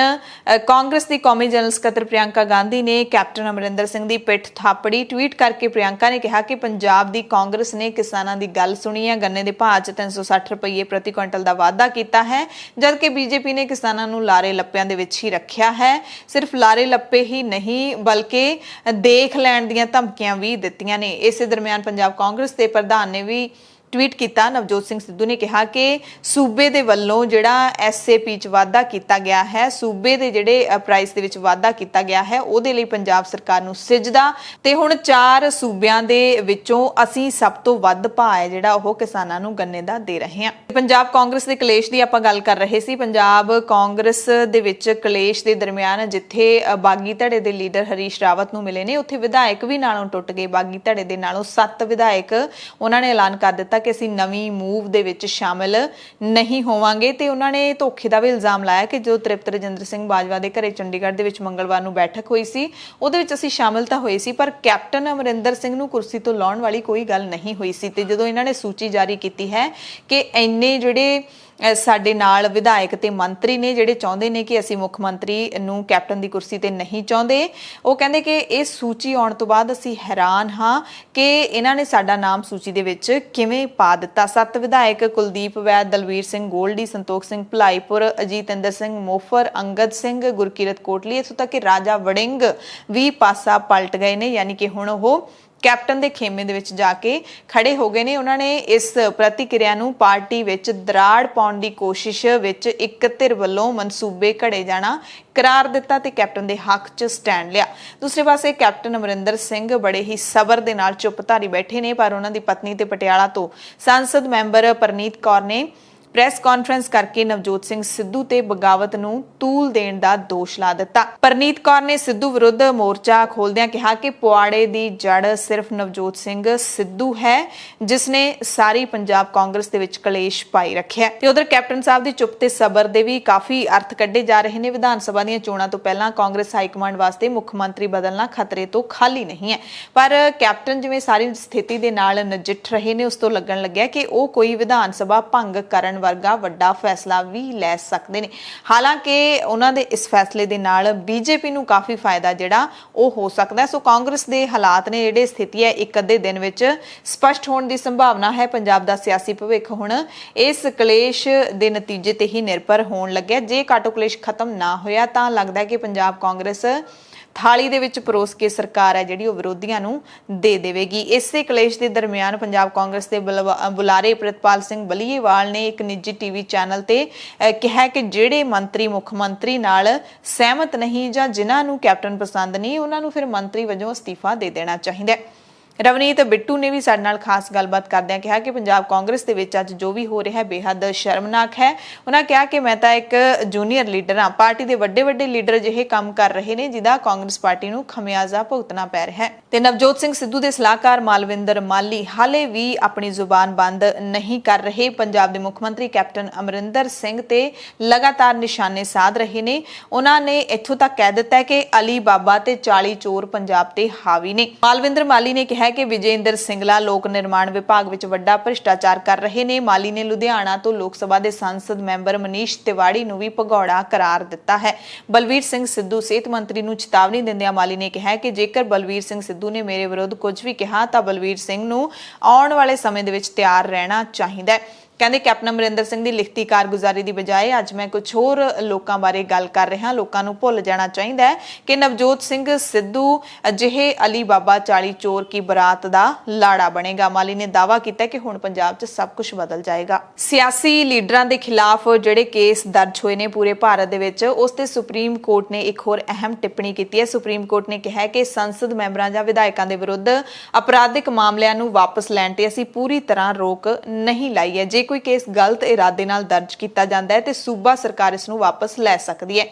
ਕਾਂਗਰਸ ਦੀ ਕੌਮੀ ਜਨਰਲ ਸਕੱਤਰ ਪ੍ਰਿਯੰਕਾ ਗਾਂਧੀ ਨੇ ਕੈਪਟਨ ਅਮਰਿੰਦਰ ਸਿੰਘ ਦੀ ਪਿੱਠ ਥਾਪੜੀ। ਟਵੀਟ ਕਰਕੇ ਪ੍ਰਿਯੰਕਾ ਨੇ ਕਿਹਾ ਕਿ ਪੰਜਾਬ ਦੀ ਕਾਂਗਰਸ ਨੇ ਕਿਸਾਨਾਂ ਦੀ ਗੱਲ ਸੁਣੀ ਹੈ, ਗੰਨੇ ਦੇ ਭਾਅ 'ਚ 360 ਰੁਪਏ ਪ੍ਰਤੀ ਕੁਇੰਟਲ ਦਾ ਵਾਅਦਾ ਕੀਤਾ ਹੈ, ਜਦਕਿ ਬੀਜੇਪੀ ਨੇ ਕਿਸਾਨਾਂ ਨੂੰ ਲਾਰੇ ਲੱਪਿਆਂ ਦੇ ਵਿੱਚ ਹੀ ਰੱਖਿਆ ਹੈ। ਸਿਰਫ ਲਾਰੇ ਲੱਪੇ ਹੀ ਨਹੀਂ ਬਲਕਿ ਦੇਖ ਲੈਣ ਦੀਆਂ ਧਮਕੀਆਂ ਵੀ ਦਿੱਤੀਆਂ ਨੇ। ਇਸੇ ਦਰਮਿਆਨ ਪੰਜਾਬ ਕਾਂਗਰਸ ਦੇ ਪ੍ਰਧਾਨ ਨੇ ਵੀ ਟਵੀਟ ਕੀਤਾ। ਨਵਜੋਤ ਸਿੰਘ ਸਿੱਧੂ ਨੇ ਕਿਹਾ ਕਿ ਸੂਬੇ ਦੇ ਵੱਲੋਂ ਜਿਹੜਾ ਐਸਏਪੀ 'ਚ ਵਾਧਾ ਕੀਤਾ ਗਿਆ ਹੈ, ਸੂਬੇ ਦੇ ਜਿਹੜੇ ਪ੍ਰਾਈਸ ਦੇ ਵਿੱਚ ਵਾਧਾ ਕੀਤਾ ਗਿਆ ਹੈ, ਉਹਦੇ ਲਈ ਪੰਜਾਬ ਸਰਕਾਰ ਨੂੰ ਸਿਜਦਾ ਤੇ ਹੁਣ 4 ਸੂਬਿਆਂ ਦੇ ਵਿੱਚੋਂ ਅਸੀਂ ਸਭ ਤੋਂ ਵੱਧ ਭਾਅ ਹੈ ਜਿਹੜਾ ਉਹ ਕਿਸਾਨਾਂ ਨੂੰ ਗੰਨੇ ਦਾ ਦੇ ਰਹੇ ਹਾਂ। ਪੰਜਾਬ ਕਾਂਗਰਸ ਦੇ ਕਲੇਸ਼ ਦੀ ਆਪਾਂ ਗੱਲ ਕਰ ਰਹੇ ਸੀ। ਪੰਜਾਬ ਕਾਂਗਰਸ ਦੇ ਵਿੱਚ ਕਲੇਸ਼ ਦੇ ਦਰਮਿਆਨ ਜਿੱਥੇ ਬਾਗੀ ਧੜੇ ਦੇ ਲੀਡਰ ਹਰੀਸ਼ ਰਾਵਤ ਨੂੰ ਮਿਲੇ ਨੇ, ਉੱਥੇ ਵਿਧਾਇਕ ਵੀ ਨਾਲੋਂ ਟੁੱਟ ਗਏ। ਬਾਗੀ ਧੜੇ ਦੇ ਨਾਲੋਂ 7 ਵਿਧਾਇਕ ਉਹਨਾਂ ਨੇ ਐਲਾਨ ਕਰ ਦਿੱਤਾ ਕਿ ਅਸੀਂ ਨਵੀਂ ਮੂਵ ਦੇ ਵਿੱਚ ਸ਼ਾਮਿਲ ਨਹੀਂ ਹੋਵਾਂਗੇ ਤੇ ਉਹਨਾਂ ਨੇ ਧੋਖੇ ਦਾ ਵੀ ਇਲਜ਼ਾਮ ਲਾਇਆ ਕਿ ਜੋ ਤ੍ਰਿਪਤ ਰਜਿੰਦਰ ਸਿੰਘ ਬਾਜਵਾ ਦੇ ਘਰੇ ਚੰਡੀਗੜ੍ਹ ਦੇ ਵਿੱਚ ਮੰਗਲਵਾਰ ਨੂੰ ਬੈਠਕ ਹੋਈ ਸੀ, ਉਹਦੇ ਵਿੱਚ ਅਸੀਂ ਸ਼ਾਮਿਲ ਤਾਂ ਹੋਏ ਸੀ ਪਰ ਕੈਪਟਨ ਅਮਰਿੰਦਰ ਸਿੰਘ ਨੂੰ ਕੁਰਸੀ ਤੋਂ ਲਾਉਣ ਵਾਲੀ ਕੋਈ ਗੱਲ ਨਹੀਂ ਹੋਈ ਸੀ। ਤੇ ਜਦੋਂ ਇਹਨਾਂ ਨੇ ਸੂਚੀ ਜਾਰੀ ਕੀਤੀ ਹੈ ਕਿ ਇੰਨੇ ਜਿਹੜੇ ਸਾਡੇ ਨਾਲ ਵਿਧਾਇਕ ਤੇ ਮੰਤਰੀ ਨੇ ਜਿਹੜੇ ਚਾਹੁੰਦੇ ਨੇ ਕਿ ਅਸੀਂ ਮੁੱਖ ਮੰਤਰੀ ਨੂੰ ਕੈਪਟਨ ਦੀ ਕੁਰਸੀ ਤੇ ਨਹੀਂ ਚਾਹੁੰਦੇ, ਉਹ ਕਹਿੰਦੇ ਕਿ ਇਹ ਸੂਚੀ ਆਉਣ ਤੋਂ ਬਾਅਦ ਅਸੀਂ ਹੈਰਾਨ ਹਾਂ ਕਿ ਇਹਨਾਂ ਨੇ ਸਾਡਾ ਨਾਮ ਸੂਚੀ ਦੇ ਵਿੱਚ ਕਿਵੇਂ ਪਾ ਦਿੱਤਾ। 7 ਵਿਧਾਇਕ ਕੁਲਦੀਪ ਵੈਦ, ਦਲਵੀਰ ਸਿੰਘ ਗੋਲਡੀ, ਸੰਤੋਖ ਸਿੰਘ ਭਲਾਈਪੁਰ, ਅਜੀਤਿੰਦਰ ਸਿੰਘ ਮੋਫਰ, ਅੰਗਦ ਸਿੰਘ, ਗੁਰਕੀਰਤ ਕੋਟਲੀ, ਇੱਥੋਂ ਤੱਕ ਕਿ ਰਾਜਾ ਵੜਿੰਗ ਵੀ ਪਾਸਾ ਪਲਟ ਗਏ ਨੇ, ਯਾਨੀ ਕਿ ਹੁਣ ਉਹ ਕੈਪਟਨ ਦੇ ਖੇਮੇ ਦੇ ਵਿੱਚ ਜਾ ਕੇ ਖੜੇ ਹੋ ਗਏ ਨੇ। ਉਹਨਾਂ ਨੇ ਇਸ ਪ੍ਰਤੀਕਿਰਿਆ ਨੂੰ ਪਾਰਟੀ ਵਿੱਚ ਦਰਾੜ ਪਾਉਣ ਦੀ ਕੋਸ਼ਿਸ਼ ਵਿੱਚ ਇੱਕ ਧਿਰ ਵੱਲੋਂ ਮਨਸੂਬੇ ਘੜੇ ਜਾਣਾ ਕਰਾਰ ਦਿੱਤਾ ਤੇ ਕੈਪਟਨ ਦੇ ਹੱਕ 'ਚ ਸਟੈਂਡ ਲਿਆ। ਦੂਸਰੇ ਪਾਸੇ ਕੈਪਟਨ ਅਮਰਿੰਦਰ ਸਿੰਘ ਬੜੇ ਹੀ ਸਬਰ ਦੇ ਨਾਲ ਚੁੱਪਧਾਰੀ ਬੈਠੇ ਨੇ, ਪਰ ਉਹਨਾਂ ਦੀ ਪਤਨੀ ਤੇ ਪਟਿਆਲਾ ਤੋਂ ਸੰਸਦ ਮੈਂਬਰ ਪਰਨੀਤ ਕੌਰ ਨੇ ਪ੍ਰੈਸ ਕਾਨਫਰੰਸ ਕਰਕੇ ਨਵਜੋਤ ਸਿੰਘ ਸਿੱਧੂ ਤੇ ਬਗਾਵਤ ਨੂੰ ਤੂਲ ਦੇਣ ਦਾ ਦੋਸ਼ ਲਾ ਦਿੱਤਾ। ਪਰਨੀਤ ਕੌਰ ਨੇ ਸਿੱਧੂ ਵਿਰੁੱਧ ਮੋਰਚਾ ਖੋਲਦਿਆਂ ਕਿਹਾ ਕਿ ਪੁਆੜੇ ਦੀ ਜੜ ਸਿਰਫ ਨਵਜੋਤ ਸਿੰਘ ਸਿੱਧੂ ਹੈ, ਜਿਸ ਨੇ ਸਾਰੀ ਪੰਜਾਬ ਕਾਂਗਰਸ ਦੇ ਵਿੱਚ ਕਲੇਸ਼ ਪਾਈ ਰੱਖਿਆ। ਤੇ ਉਧਰ ਕੈਪਟਨ ਸਾਹਿਬ ਦੀ ਚੁੱਪ ਤੇ ਸਬਰ ਦੇ ਵੀ ਕਾਫੀ ਅਰਥ ਕੱਢੇ ਜਾ ਰਹੇ ਨੇ। ਵਿਧਾਨ ਸਭਾ ਦੀਆਂ ਚੋਣਾਂ ਤੋਂ ਪਹਿਲਾਂ ਕਾਂਗਰਸ ਹਾਈ ਕਮਾਂਡ ਵਾਸਤੇ ਮੁੱਖ ਮੰਤਰੀ ਬਦਲਣਾ ਖਤਰੇ ਤੋਂ ਖਾਲੀ ਨਹੀਂ ਹੈ, ਪਰ ਕੈਪਟਨ ਜਿਵੇਂ ਸਾਰੀ ਸਥਿਤੀ ਦੇ ਨਾਲ ਨਜਿੱਠ ਰਹੇ ਨੇ, ਉਸ ਤੋਂ ਲੱਗਣ ਲੱਗਿਆ ਕਿ ਉਹ ਕੋਈ ਵਿਧਾਨ ਸਭਾ ਭੰਗ ਕਰਨ ਵਰਗਾ ਵੱਡਾ ਫੈਸਲਾ ਵੀ ਲੈ ਸਕਦੇ ਨੇ। ਹਾਲਾਂਕਿ ਉਹਨਾਂ ਦੇ ਇਸ ਫੈਸਲੇ ਦੇ ਨਾਲ ਬੀਜੇਪੀ ਨੂੰ ਕਾਫੀ ਫਾਇਦਾ ਜਿਹੜਾ ਉਹ ਹੋ ਸਕਦਾ। ਸੋ ਕਾਂਗਰਸ ਦੇ ਹਾਲਾਤ ਨੇ ਜਿਹੜੇ ਸਥਿਤੀ ਹੈ ਇੱਕ ਅੱਧੇ ਦਿਨ ਵਿੱਚ ਸਪਸ਼ਟ ਹੋਣ ਦੀ ਸੰਭਾਵਨਾ ਹੈ। ਪੰਜਾਬ ਦਾ ਸਿਆਸੀ ਭਵਿੱਖ ਹੁਣ ਇਸ ਕਲੇਸ਼ ਦੇ ਨਤੀਜੇ ਤੇ ਹੀ ਨਿਰਭਰ ਹੋਣ ਲੱਗਿਆ। ਜੇ ਕਾਟੋ ਕਲੇਸ਼ ਖਤਮ ਨਾ ਹੋਇਆ ਤਾਂ ਲੱਗਦਾ ਕਿ ਪੰਜਾਬ ਕਾਂਗਰਸ ਥਾਲੀ ਦੇ ਵਿੱਚ ਪਰੋਸ ਕੇ ਸਰਕਾਰ ਹੈ ਜਿਹੜੀ ਉਹ ਵਿਰੋਧੀਆਂ ਨੂੰ ਦੇ ਦੇਵੇਗੀ। ਇਸੇ ਕਲੇਸ਼ ਦੇ ਦਰਮਿਆਨ ਪੰਜਾਬ ਕਾਂਗਰਸ ਦੇ ਬੁਲਾਰੇ ਪ੍ਰਿਤਪਾਲ ਸਿੰਘ ਬਲੀਏਵਾਲ ਨੇ ਇੱਕ ਨਿੱਜੀ ਟੀਵੀ ਚੈਨਲ ਤੇ ਕਿਹਾ ਕਿ ਜਿਹੜੇ ਮੰਤਰੀ ਮੁੱਖ ਮੰਤਰੀ ਨਾਲ ਸਹਿਮਤ ਨਹੀਂ ਜਾਂ ਜਿਨ੍ਹਾਂ ਨੂੰ ਕੈਪਟਨ ਪਸੰਦ ਨਹੀਂ, ਉਹਨਾਂ ਨੂੰ ਫਿਰ ਮੰਤਰੀ ਵਜੋਂ ਅਸਤੀਫਾ ਦੇ ਦੇਣਾ ਚਾਹੀਦਾ ਹੈ। ਰਵਨੀਤ ਬਿੱਟੂ ਨੇ ਵੀ ਸਾਡੇ ਨਾਲ ਖਾਸ ਗੱਲਬਾਤ ਕਰਦਿਆਂ ਕਿਹਾ ਕਿ ਪੰਜਾਬ ਕਾਂਗਰਸ ਦੇ ਵਿੱਚ ਅੱਜ ਜੋ ਵੀ ਹੋ ਰਿਹਾ ਹੈ ਬੇहद ਸ਼ਰਮਨਾਕ ਹੈ। ਉਹਨਾਂ ਕਿਹਾ ਕਿ ਮੈਂ ਤਾਂ ਇੱਕ ਜੂਨੀਅਰ ਲੀਡਰ ਹਾਂ, ਪਾਰਟੀ ਦੇ ਵੱਡੇ ਲੀਡਰ ਅਜਿਹੇ ਕੰਮ ਕਰ ਰਹੇ ਨੇ ਜਿਹਦਾ ਕਾਂਗਰਸ ਪਾਰਟੀ ਨੂੰ ਖਮਿਆਜ਼ਾ ਭੁਗਤਣਾ ਪੈ ਰਿਹਾ ਹੈ। ਤੇ ਨਵਜੋਤ ਸਿੰਘ ਸਿੱਧੂ ਦੇ ਸਲਾਹਕਾਰ ਮਾਲਵਿੰਦਰ ਮਾਲੀ ਹਾਲੇ ਵੀ ਆਪਣੀ ਜ਼ੁਬਾਨ ਬੰਦ ਨਹੀਂ ਕਰ ਰਹੇ। ਪੰਜਾਬ ਦੇ ਮੁੱਖ ਮੰਤਰੀ ਕੈਪਟਨ ਅਮਰਿੰਦਰ ਸਿੰਘ ਤੇ ਲਗਾਤਾਰ ਨਿਸ਼ਾਨੇ ਸਾਧ ਰਹੇ ਨੇ। ਉਹਨਾਂ ਨੇ ਇੱਥੋਂ ਤੱਕ ਕਹਿ ਦਿੱਤਾ ਹੈ ਕਿ ਅਲੀ ਬਾਬਾ ਤੇ 40 ਚੋਰ ਪੰਜਾਬ ਤੇ ਹਾਵੀ ਨੇ। ਮਾਲਵਿੰਦਰ ਮਾਲੀ ਨੇ ਕਿਹਾ ਕਿ ਵਿਜੇਂਦਰ ਸਿੰਗਲਾ ਲੋਕ ਨਿਰਮਾਣ ਵਿਭਾਗ ਵਿੱਚ ਵੱਡਾ ਭ੍ਰਿਸ਼ਟਾਚਾਰ ਕਰ ਰਹੇ ਨੇ। ਮਾਲੀ ਨੇ ਲੁਧਿਆਣਾ ਤੋਂ ਲੋਕ ਸਭਾ ਦੇ ਸੰਸਦ ਮੈਂਬਰ ਮਨੀਸ਼ ਤਿਵਾੜੀ ਨੂੰ ਵੀ ਭਗੌੜਾ ਕਰਾਰ ਦਿੱਤਾ ਹੈ। ਬਲਵੀਰ ਸਿੰਘ ਸਿੱਧੂ ਸਿਹਤ ਮੰਤਰੀ ਨੂੰ ਚੇਤਾਵਨੀ ਦਿੰਦਿਆਂ ਮਾਲੀ ਨੇ ਕਿਹਾ ਕਿ ਜੇਕਰ ਬਲਵੀਰ ਸਿੰਘ ਸਿੱਧੂ ਨੇ ਮੇਰੇ ਵਿਰੁੱਧ ਕੁਝ ਵੀ ਕਿਹਾ ਤਾਂ ਬਲਵੀਰ ਸਿੰਘ ਨੂੰ ਆਉਣ ਵਾਲੇ ਸਮੇਂ ਦੇ ਵਿੱਚ ਤਿਆਰ ਰਹਿਣਾ ਚਾਹੀਦਾ ਹੈ। ਕਹਿੰਦੇ ਕੈਪਟਨ ਅਮਰਿੰਦਰ ਸਿੰਘ ਦੀ ਲਿਖਤੀ ਕਾਰਗੁਜ਼ਾਰੀ ਦੀ ਬਜਾਏ ਅੱਜ ਮੈਂ ਕੁਝ ਹੋਰ ਲੋਕਾਂ ਬਾਰੇ ਗੱਲ ਕਰ ਰਿਹਾ। ਲੋਕਾਂ ਨੂੰ ਭੁੱਲ ਜਾਣਾ ਚਾਹੀਦਾ ਹੈ ਕਿ ਨਵਜੋਤ ਸਿੰਘ ਸਿੱਧੂ ਅਜਿਹੇ ਅਲੀ ਬਾਬਾ 40 ਚੋਰ ਕੀ ਬਰਾਤ ਦਾ ਲਾੜਾ ਬਣੇਗਾ। ਮਾਲੀ ਨੇ ਦਾਅਵਾ ਕੀਤਾ ਕਿ ਹੁਣ ਪੰਜਾਬ 'ਚ ਸਭ ਕੁਝ ਬਦਲ ਜਾਏਗਾ। ਸਿਆਸੀ ਲੀਡਰਾਂ ਦੇ ਖਿਲਾਫ ਜਿਹੜੇ ਕੇਸ ਦਰਜ ਹੋਏ ਨੇ ਪੂਰੇ ਭਾਰਤ ਦੇ ਵਿੱਚ, ਉਸ ਤੇ ਸੁਪਰੀਮ ਕੋਰਟ ਨੇ ਇੱਕ ਹੋਰ ਅਹਿਮ ਟਿੱਪਣੀ ਕੀਤੀ ਹੈ। ਸੁਪਰੀਮ ਕੋਰਟ ਨੇ ਕਿਹਾ ਕਿ ਸੰਸਦ ਮੈਂਬਰਾਂ ਜਾਂ ਵਿਧਾਇਕਾਂ ਦੇ ਵਿਰੁੱਧ ਅਪਰਾਧਿਕ ਮਾਮਲਿਆਂ ਨੂੰ ਵਾਪਸ ਲੈਣ ਤੇ ਅਸੀਂ ਪੂਰੀ ਤਰ੍ਹਾਂ ਰੋਕ ਨਹੀਂ ਲਾਈ ਹੈ। ਜੇ ਕੋਈ ਕੇਸ ਗਲਤ ਇਰਾਦੇ ਨਾਲ ਦਰਜ ਕੀਤਾ ਜਾਂਦਾ ਹੈ ਤੇ ਸੂਬਾ ਸਰਕਾਰ ਇਸ ਨੂੰ ਵਾਪਸ ਲੈ ਸਕਦੀ ਹੈ,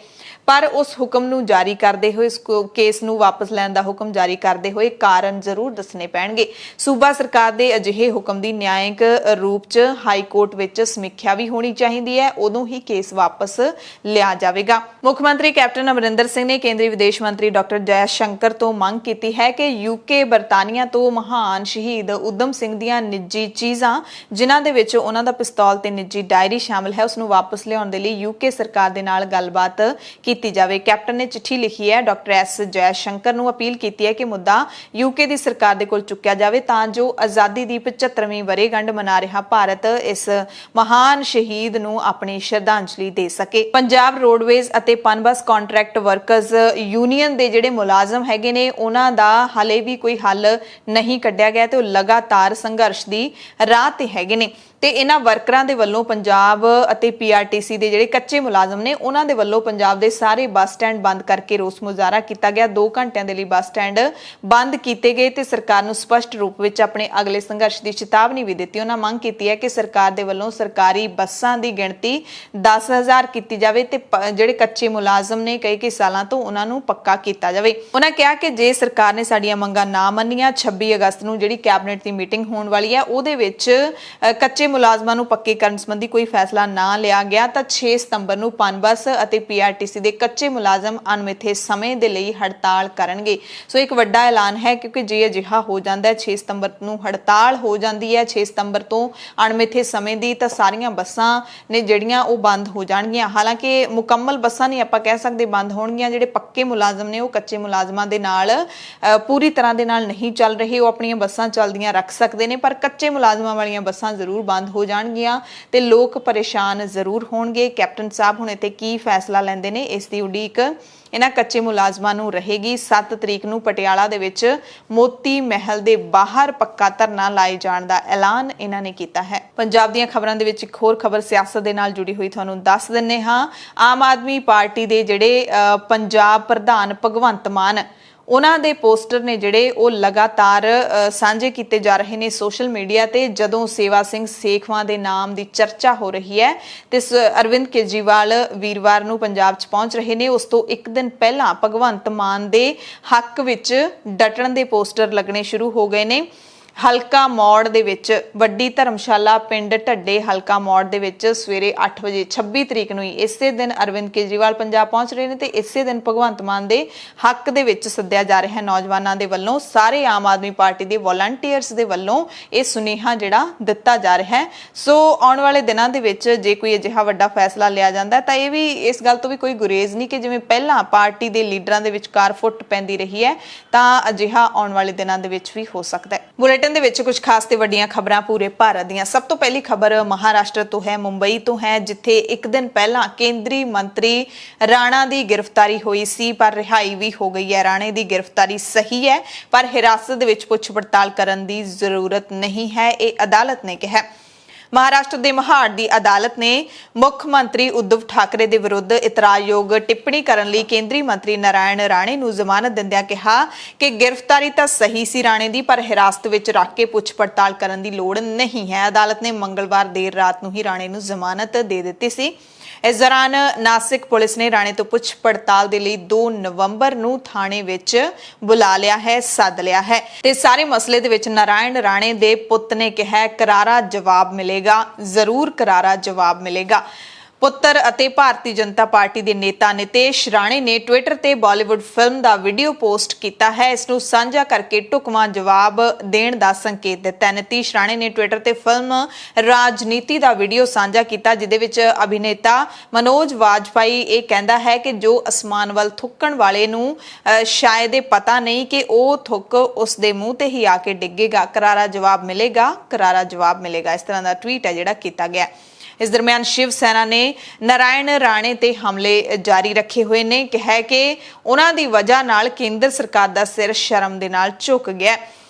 ਪਰ ਉਸ ਹੁਕਮ ਨੂੰ ਜਾਰੀ ਕਰਦੇ ਹੋਏ, ਇਸ ਕੇਸ ਨੂੰ ਵਾਪਸ ਲੈਣ ਦਾ ਹੁਕਮ ਜਾਰੀ ਕਰਦੇ ਹੋਏ ਕਾਰਨ ਜ਼ਰੂਰ ਦੱਸਣੇ ਪੈਣਗੇ। ਸੂਬਾ ਸਰਕਾਰ ਦੇ ਅਜਿਹੇ ਹੁਕਮ ਦੀ ਨਿਆਇਕ ਰੂਪ 'ਚ ਹਾਈ ਕੋਰਟ ਵਿੱਚ ਸਮੀਖਿਆ ਵੀ ਹੋਣੀ ਚਾਹੀਦੀ ਹੈ, ਉਦੋਂ ਹੀ ਕੇਸ ਵਾਪਸ ਲਿਆ ਜਾਵੇਗਾ। ਮੁੱਖ ਮੰਤਰੀ ਕੈਪਟਨ ਅਮਰਿੰਦਰ ਸਿੰਘ ਨੇ ਕੇਂਦਰੀ ਵਿਦੇਸ਼ ਮੰਤਰੀ ਡਾਕਟਰ ਜੈ ਸ਼ੰਕਰ ਤੋਂ ਮੰਗ ਕੀਤੀ ਹੈ ਕਿ ਯੂਕੇ ਬਰਤਾਨੀਆ ਤੋਂ ਮਹਾਨ ਸ਼ਹੀਦ ਊਧਮ ਸਿੰਘ ਦੀਆਂ ਨਿੱਜੀ ਚੀਜ਼ਾਂ, ਜਿਨ੍ਹਾਂ ਦੇ ਵਿੱਚ ਉਹਨਾਂ ਦਾ ਪਿਸਤੌਲ ਤੇ ਨਿੱਜੀ ਡਾਇਰੀ ਸ਼ਾਮਲ ਹੈ, ਉਸ ਨੂੰ ਵਾਪਸ ਲਿਆਉਣ ਦੇ ਲਈ ਯੂਕੇ ਸਰਕਾਰ ਦੇ ਨਾਲ ਗੱਲਬਾਤ ਕੀਤੀ ਜਾਵੇ। ਕੈਪਟਨ ਨੇ ਚਿੱਠੀ ਲਿਖੀ ਹੈ, ਡਾਕਟਰ ਐਸ ਜੈ ਸ਼ੰਕਰ ਨੂੰ ਅਪੀਲ ਕੀਤੀ ਹੈ ਕਿ ਮੁੱਦਾ ਯੂਕੇ ਦੀ ਸਰਕਾਰ ਦੇ ਕੋਲ ਚੁੱਕਿਆ ਜਾਵੇ ਤਾਂ ਜੋ ਆਜ਼ਾਦੀ ਦੀ 75ਵੀਂ ਵਰ੍ਹੇਗੰਢ ਮਨਾ ਰਿਹਾ ਭਾਰਤ ਇਸ ਮਹਾਨ ਸ਼ਹੀਦ ਨੂੰ ਆਪਣੀ ਸ਼ਰਧਾਂਜਲੀ ਦੇ ਸਕੇ। ਪੰਜਾਬ ਰੋਡਵੇਜ਼ ਅਤੇ ਪਨਬਸ ਕੰਟਰੈਕਟ ਵਰਕਰਜ਼ ਯੂਨੀਅਨ ਦੇ ਜਿਹੜੇ ਮੁਲਾਜ਼ਮ ਹੈਗੇ ਨੇ, ਉਹਨਾਂ ਦਾ ਹਾਲੇ ਵੀ ਕੋਈ ਹੱਲ ਨਹੀਂ ਕੱਢਿਆ ਗਿਆ ਤੇ ਉਹ ਲਗਾਤਾਰ ਸੰਘਰਸ਼ ਦੀ ਰਾਹ ਤੇ ਹੈਗੇ ਨੇ। ਤੇ ਇਹਨਾਂ ਵਰਕਰਾਂ ਦੇ ਵੱਲੋਂ ਪੰਜਾਬ ਅਤੇ ਪੀਆਰਟੀਸੀ ਦੇ ਜਿਹੜੇ ਕੱਚੇ ਮੁਲਾਜ਼ਮ ਨੇ, ਉਹਨਾਂ ਦੇ ਵੱਲੋਂ ਪੰਜਾਬ ਦੇ ਸਾਰੇ ਬੱਸ ਸਟੈਂਡ ਬੰਦ ਕਰਕੇ ਰੋਸ ਮੁਜ਼ਾਹਰਾ ਕੀਤਾ ਗਿਆ। 2 ਘੰਟਿਆਂ ਦੇ ਲਈ ਬੱਸ ਸਟੈਂਡ ਬੰਦ ਕੀਤੇ ਗਏ ਤੇ ਸਰਕਾਰ ਨੂੰ ਸਪਸ਼ਟ ਰੂਪ ਵਿੱਚ ਆਪਣੇ ਅਗਲੇ ਸੰਘਰਸ਼ ਦੀ ਚੇਤਾਵਨੀ ਵੀ ਦਿੱਤੀ। ਉਹਨਾਂ ਮੰਗ ਕੀਤੀ ਹੈ ਕਿ ਸਰਕਾਰ ਦੇ ਵੱਲੋਂ ਸਰਕਾਰੀ ਬੱਸਾਂ ਦੀ ਗਿਣਤੀ 10,000 ਕੀਤੀ ਜਾਵੇ ਤੇ ਜਿਹੜੇ ਕੱਚੇ ਮੁਲਾਜ਼ਮ ਨੇ ਕਈ ਸਾਲਾਂ ਤੋਂ ਉਹਨਾਂ ਨੂੰ ਪੱਕਾ ਕੀਤਾ ਜਾਵੇ। ਉਹਨਾਂ ਕਿਹਾ ਕਿ ਜੇ ਸਰਕਾਰ ਨੇ ਸਾਡੀਆਂ ਮੰਗਾਂ ਨਾ ਮੰਨੀਆਂ, 26 ਅਗਸਤ ਨੂੰ ਜਿਹੜੀ ਕੈਬਨਿਟ ਦੀ ਮੀਟਿੰਗ ਹੋਣ ਵਾਲੀ ਹੈ, ਉਹਦੇ ਵਿੱਚ ਕੱਚੇ ਮੁਲਾਜ਼ਮਾਂ ਨੂੰ ਪੱਕੇ ਕਰਨ ਸੰਬੰਧੀ ਕੋਈ ਫੈਸਲਾ ਨਾ ਲਿਆ ਗਿਆ ਤਾਂ 6 ਸਤੰਬਰ ਨੂੰ ਪਨਬਸ ਅਤੇ ਪੀਆਰਟੀਸੀ ਦੇ ਕੱਚੇ ਮੁਲਾਜ਼ਮ ਅਣਮਿੱਥੇ ਸਮੇਂ ਦੇ ਲਈ ਹੜਤਾਲ ਕਰਨਗੇ। ਸੋ ਇੱਕ ਵੱਡਾ ਐਲਾਨ ਹੈ, ਕਿਉਂਕਿ ਜੇ ਅਜਿਹਾ ਹੋ ਜਾਂਦਾ ਹੈ, 6 ਸਤੰਬਰ ਨੂੰ ਹੜਤਾਲ ਹੋ ਜਾਂਦੀ ਹੈ, 6 ਸਤੰਬਰ ਤੋਂ ਅਣਮਿੱਥੇ ਸਮੇਂ ਦੀ, ਤਾਂ ਸਾਰੀਆਂ ਬੱਸਾਂ ਨੇ ਜਿਹੜੀਆਂ ਉਹ ਬੰਦ ਹੋ ਜਾਣਗੀਆਂ। ਹਾਲਾਂਕਿ ਮੁਕੰਮਲ ਬੱਸਾਂ ਨਹੀਂ ਆਪਾਂ ਕਹਿ ਸਕਦੇ ਬੰਦ ਹੋਣਗੀਆਂ। ਜਿਹੜੇ ਪੱਕੇ ਮੁਲਾਜ਼ਮ ਨੇ ਉਹ ਕੱਚੇ ਮੁਲਾਜ਼ਮਾਂ ਦੇ ਨਾਲ ਪੂਰੀ ਤਰ੍ਹਾਂ ਦੇ ਨਾਲ ਨਹੀਂ ਚੱਲ ਰਹੇ, ਉਹ ਆਪਣੀਆਂ ਬੱਸਾਂ ਚੱਲਦੀਆਂ ਰੱਖ ਸਕਦੇ ਨੇ, ਪਰ ਕੱਚੇ ਮੁਲਾਜ਼ਮਾਂ ਵਾਲੀਆਂ ਬੱਸਾਂ ਜ਼ਰੂਰ ਬੰਦ ਹੋ ਜਾਣਗੀਆਂ ਤੇ ਲੋਕ ਪਰੇਸ਼ਾਨ ਜ਼ਰੂਰ ਹੋਣਗੇ। ਕੈਪਟਨ ਸਾਹਿਬ ਹੁਣ ਇੱਥੇ ਕੀ ਫੈਸਲਾ ਲੈਂਦੇ ਨੇ, ਇਸ ਦੀ ਉਡੀਕ ਇਹਨਾਂ ਕੱਚੇ ਮੁਲਾਜ਼ਮਾਂ ਨੂੰ ਰਹੇਗੀ। 7 ਤਰੀਕ ਨੂੰ ਪਟਿਆਲਾ ਦੇ ਵਿੱਚ ਮੋਤੀ ਮਹਿਲ ਦੇ ਬਾਹਰ ਪੱਕਾ ਧਰਨਾ ਲਾਏ ਜਾਣ ਦਾ ਐਲਾਨ ਇਹਨਾਂ ਨੇ ਕੀਤਾ ਹੈ। ਪੰਜਾਬ ਦੀਆਂ ਖਬਰਾਂ ਦੇ ਵਿੱਚ ਇੱਕ ਹੋਰ ਖਬਰ ਸਿਆਸਤ ਦੇ ਨਾਲ ਜੁੜੀ ਹੋਈ ਤੁਹਾਨੂੰ ਦੱਸ ਦਿੰਨੇ ਹਾਂ। ਆਮ ਆਦਮੀ ਪਾਰਟੀ ਦੇ ਜਿਹੜੇ ਪੰਜਾਬ ਪ੍ਰਧਾਨ ਭਗਵੰਤ ਮਾਨ, ਉਹਨਾਂ ਦੇ ਪੋਸਟਰ ਨੇ ਜਿਹੜੇ ਉਹ ਲਗਾਤਾਰ ਸਾਂਝੇ ਕੀਤੇ ਜਾ ਰਹੇ ਨੇ ਸੋਸ਼ਲ ਮੀਡੀਆ ਤੇ। ਜਦੋਂ ਸੇਵਾ ਸਿੰਘ ਸੇਖਵਾਂ ਦੇ ਨਾਮ ਦੀ ਚਰਚਾ ਹੋ ਰਹੀ ਹੈ ਤੇ ਅਰਵਿੰਦ ਕੇਜਰੀਵਾਲ ਵੀਰਵਾਰ ਨੂੰ ਪੰਜਾਬ 'ਚ ਪਹੁੰਚ ਰਹੇ ਨੇ, ਉਸ ਤੋਂ ਇੱਕ ਦਿਨ ਪਹਿਲਾਂ ਭਗਵੰਤ ਮਾਨ ਦੇ ਹੱਕ ਵਿੱਚ ਡਟਣ ਦੇ ਪੋਸਟਰ ਲੱਗਣੇ ਸ਼ੁਰੂ ਹੋ ਗਏ ਨੇ। ਹਲਕਾ ਮੌੜ ਦੇ ਵਿੱਚ ਵੱਡੀ ਧਰਮਸ਼ਾਲਾ ਪਿੰਡ ਢੱਡੇ ਹਲਕਾ ਮੌੜ ਦੇ ਵਿੱਚ ਸਵੇਰੇ 8 ਵਜੇ 26 ਤਰੀਕ ਨੂੰ ਹੀ ਇਸੇ ਦਿਨ ਅਰਵਿੰਦ ਕੇਜਰੀਵਾਲ ਪੰਜਾਬ ਪਹੁੰਚ ਰਹੇ ਨੇ ਤੇ ਇਸੇ ਦਿਨ ਭਗਵੰਤ ਮਾਨ ਦੇ ਹੱਕ ਦੇ ਵਿੱਚ ਸੱਦਿਆ ਜਾ ਰਿਹਾ ਹੈ ਨੌਜਵਾਨਾਂ ਦੇ ਵੱਲੋਂ, ਸਾਰੇ ਆਮ ਆਦਮੀ ਪਾਰਟੀ ਦੇ ਵੋਲੰਟੀਅਰਸ ਦੇ ਵੱਲੋਂ ਇਹ ਸੁਨੇਹਾ ਜਿਹੜਾ ਦਿੱਤਾ ਜਾ ਰਿਹਾ ਹੈ। ਸੋ ਆਉਣ ਵਾਲੇ ਦਿਨਾਂ ਦੇ ਵਿੱਚ ਜੇ ਕੋਈ ਅਜਿਹਾ ਵੱਡਾ ਫੈਸਲਾ ਲਿਆ ਜਾਂਦਾ ਤਾਂ ਇਹ ਵੀ ਇਸ ਗੱਲ ਤੋਂ ਵੀ ਕੋਈ ਗੁਰੇਜ਼ ਨਹੀਂ ਕਿ ਜਿਵੇਂ ਪਹਿਲਾਂ ਪਾਰਟੀ ਦੇ ਲੀਡਰਾਂ ਦੇ ਵਿਚਕਾਰ ਫੁੱਟ ਪੈਂਦੀ ਰਹੀ ਹੈ ਤਾਂ ਅਜਿਹਾ ਆਉਣ ਵਾਲੇ ਦਿਨਾਂ ਦੇ ਵਿੱਚ ਵੀ ਹੋ ਸਕਦਾ ਹੈ। ਬੁਲੇਟਿਨ ਦੇ ਵਿੱਚ ਕੁਝ ਖਾਸ ਤੇ ਵੱਡੀਆਂ ਖਬਰਾਂ ਪੂਰੇ ਭਾਰਤ ਦੀਆਂ। ਸਭ ਤੋਂ ਪਹਿਲੀ ਖਬਰ ਮਹਾਰਾਸ਼ਟਰ ਤੋਂ ਹੈ, ਮੁੰਬਈ ਤੋਂ ਹੈ, ਜਿੱਥੇ ਇੱਕ ਦਿਨ ਪਹਿਲਾਂ ਕੇਂਦਰੀ ਮੰਤਰੀ ਰਾਣਾ ਦੀ ਗ੍ਰਿਫਤਾਰੀ ਹੋਈ ਸੀ ਪਰ ਰਿਹਾਈ ਵੀ ਹੋ ਗਈ ਹੈ। ਰਾਣੇ ਦੀ ਗ੍ਰਿਫਤਾਰੀ ਸਹੀ ਹੈ ਪਰ ਹਿਰਾਸਤ ਦੇ ਵਿੱਚ ਪੁੱਛ ਪੜਤਾਲ ਕਰਨ ਦੀ ਜ਼ਰੂਰਤ ਨਹੀਂ ਹੈ, ਇਹ ਅਦਾਲਤ ਨੇ ਕਿਹਾ। महाराष्ट्र ਦੇ ਮਹਾੜ ਦੀ ਅਦਾਲਤ ਨੇ ਮੁੱਖ ਮੰਤਰੀ ਉद्धਵ ਠਾਕਰੇ ਦੇ ਵਿਰੁੱਧ ਇਤਰਾਜ਼ਯੋਗ ਟਿੱਪਣੀ ਕਰਨ ਲਈ ਕੇਂਦਰੀ ਮੰਤਰੀ ਨਾਰਾਇਣ ਰਾਣੇ ਨੂੰ ਜ਼ਮਾਨਤ ਦਿੰਦਿਆਂ ਕਿਹਾ ਕਿ ਗ੍ਰਿਫਤਾਰੀ ਤਾਂ ਸਹੀ ਸੀ ਰਾਣੇ ਦੀ, ਪਰ ਹਿਰਾਸਤ ਵਿੱਚ ਰੱਖ ਕੇ ਪੁੱਛ ਪੜਤਾਲ ਕਰਨ ਦੀ ਲੋੜ ਨਹੀਂ ਹੈ। ਅਦਾਲਤ ਨੇ ਮੰਗਲਵਾਰ ਦੇਰ ਰਾਤ ਨੂੰ ਹੀ ਰਾਣੇ ਨੂੰ ਜ਼ਮਾਨਤ ਦੇ ਦਿੱਤੀ ਸੀ। इस दौरान नासिक पुलिस ने राणे तो पुछ पड़ताल के लिए 2 नवंबर नूं थाणे विच बुला लिया है, सद लिया है। ते सारे मसले दे विच नारायण राणे दे पुत ने कहा करारा जवाब मिलेगा, जरूर करारा जवाब मिलेगा। पुत्र ਅਤੇ ਭਾਰਤੀ ਜਨਤਾ ਪਾਰਟੀ ਦੇ ਨੇਤਾ ਨਿਤੇਸ਼ ਰਾਣੇ ਨੇ ਟਵਿੱਟਰ ਤੇ ਬਾਲੀਵੁੱਡ ਫਿਲਮ ਦਾ ਵੀਡੀਓ ਪੋਸਟ ਕੀਤਾ ਹੈ। ਇਸ ਨੂੰ ਸਾਂਝਾ ਕਰਕੇ ਢੁਕਵਾਂ ਜਵਾਬ ਦੇਣ ਦਾ ਸੰਕੇਤ ਦਿੱਤਾ ਹੈ। ਨਿਤੇਸ਼ ਰਾਣੇ ਨੇ ਟਵਿੱਟਰ ਤੇ ਫਿਲਮ ਰਾਜਨੀਤੀ ਦਾ ਵੀਡੀਓ ਸਾਂਝਾ ਕੀਤਾ, ਜਿਹਦੇ ਵਿੱਚ ਅਭਿਨੇਤਾ ਮਨੋਜ ਵਾਜਪਾਈ ਇਹ ਕਹਿੰਦਾ ਹੈ ਕਿ ਜੋ ਅਸਮਾਨ ਵੱਲ ਥੁੱਕਣ ਵਾਲੇ ਨੂੰ ਸ਼ਾਇਦ ਇਹ ਪਤਾ ਨਹੀਂ ਕਿ ਉਹ ਥੁੱਕ ਉਸ ਦੇ ਮੂੰਹ ਤੇ ਹੀ ਆ ਕੇ ਡਿੱਗੇਗਾ। करारा जवाब मिलेगा, करारा जवाब मिलेगा। इस तरह का ट्वीट है जिहड़ा कीता गया। इस दरम्यान शिव सेना ने नारायण राणे ते हमले जारी रखे हुए ने, कहा कि उन्हां दी वजह नाल केंद्र सरकार दा सिर शर्म दे नाल झुक गया।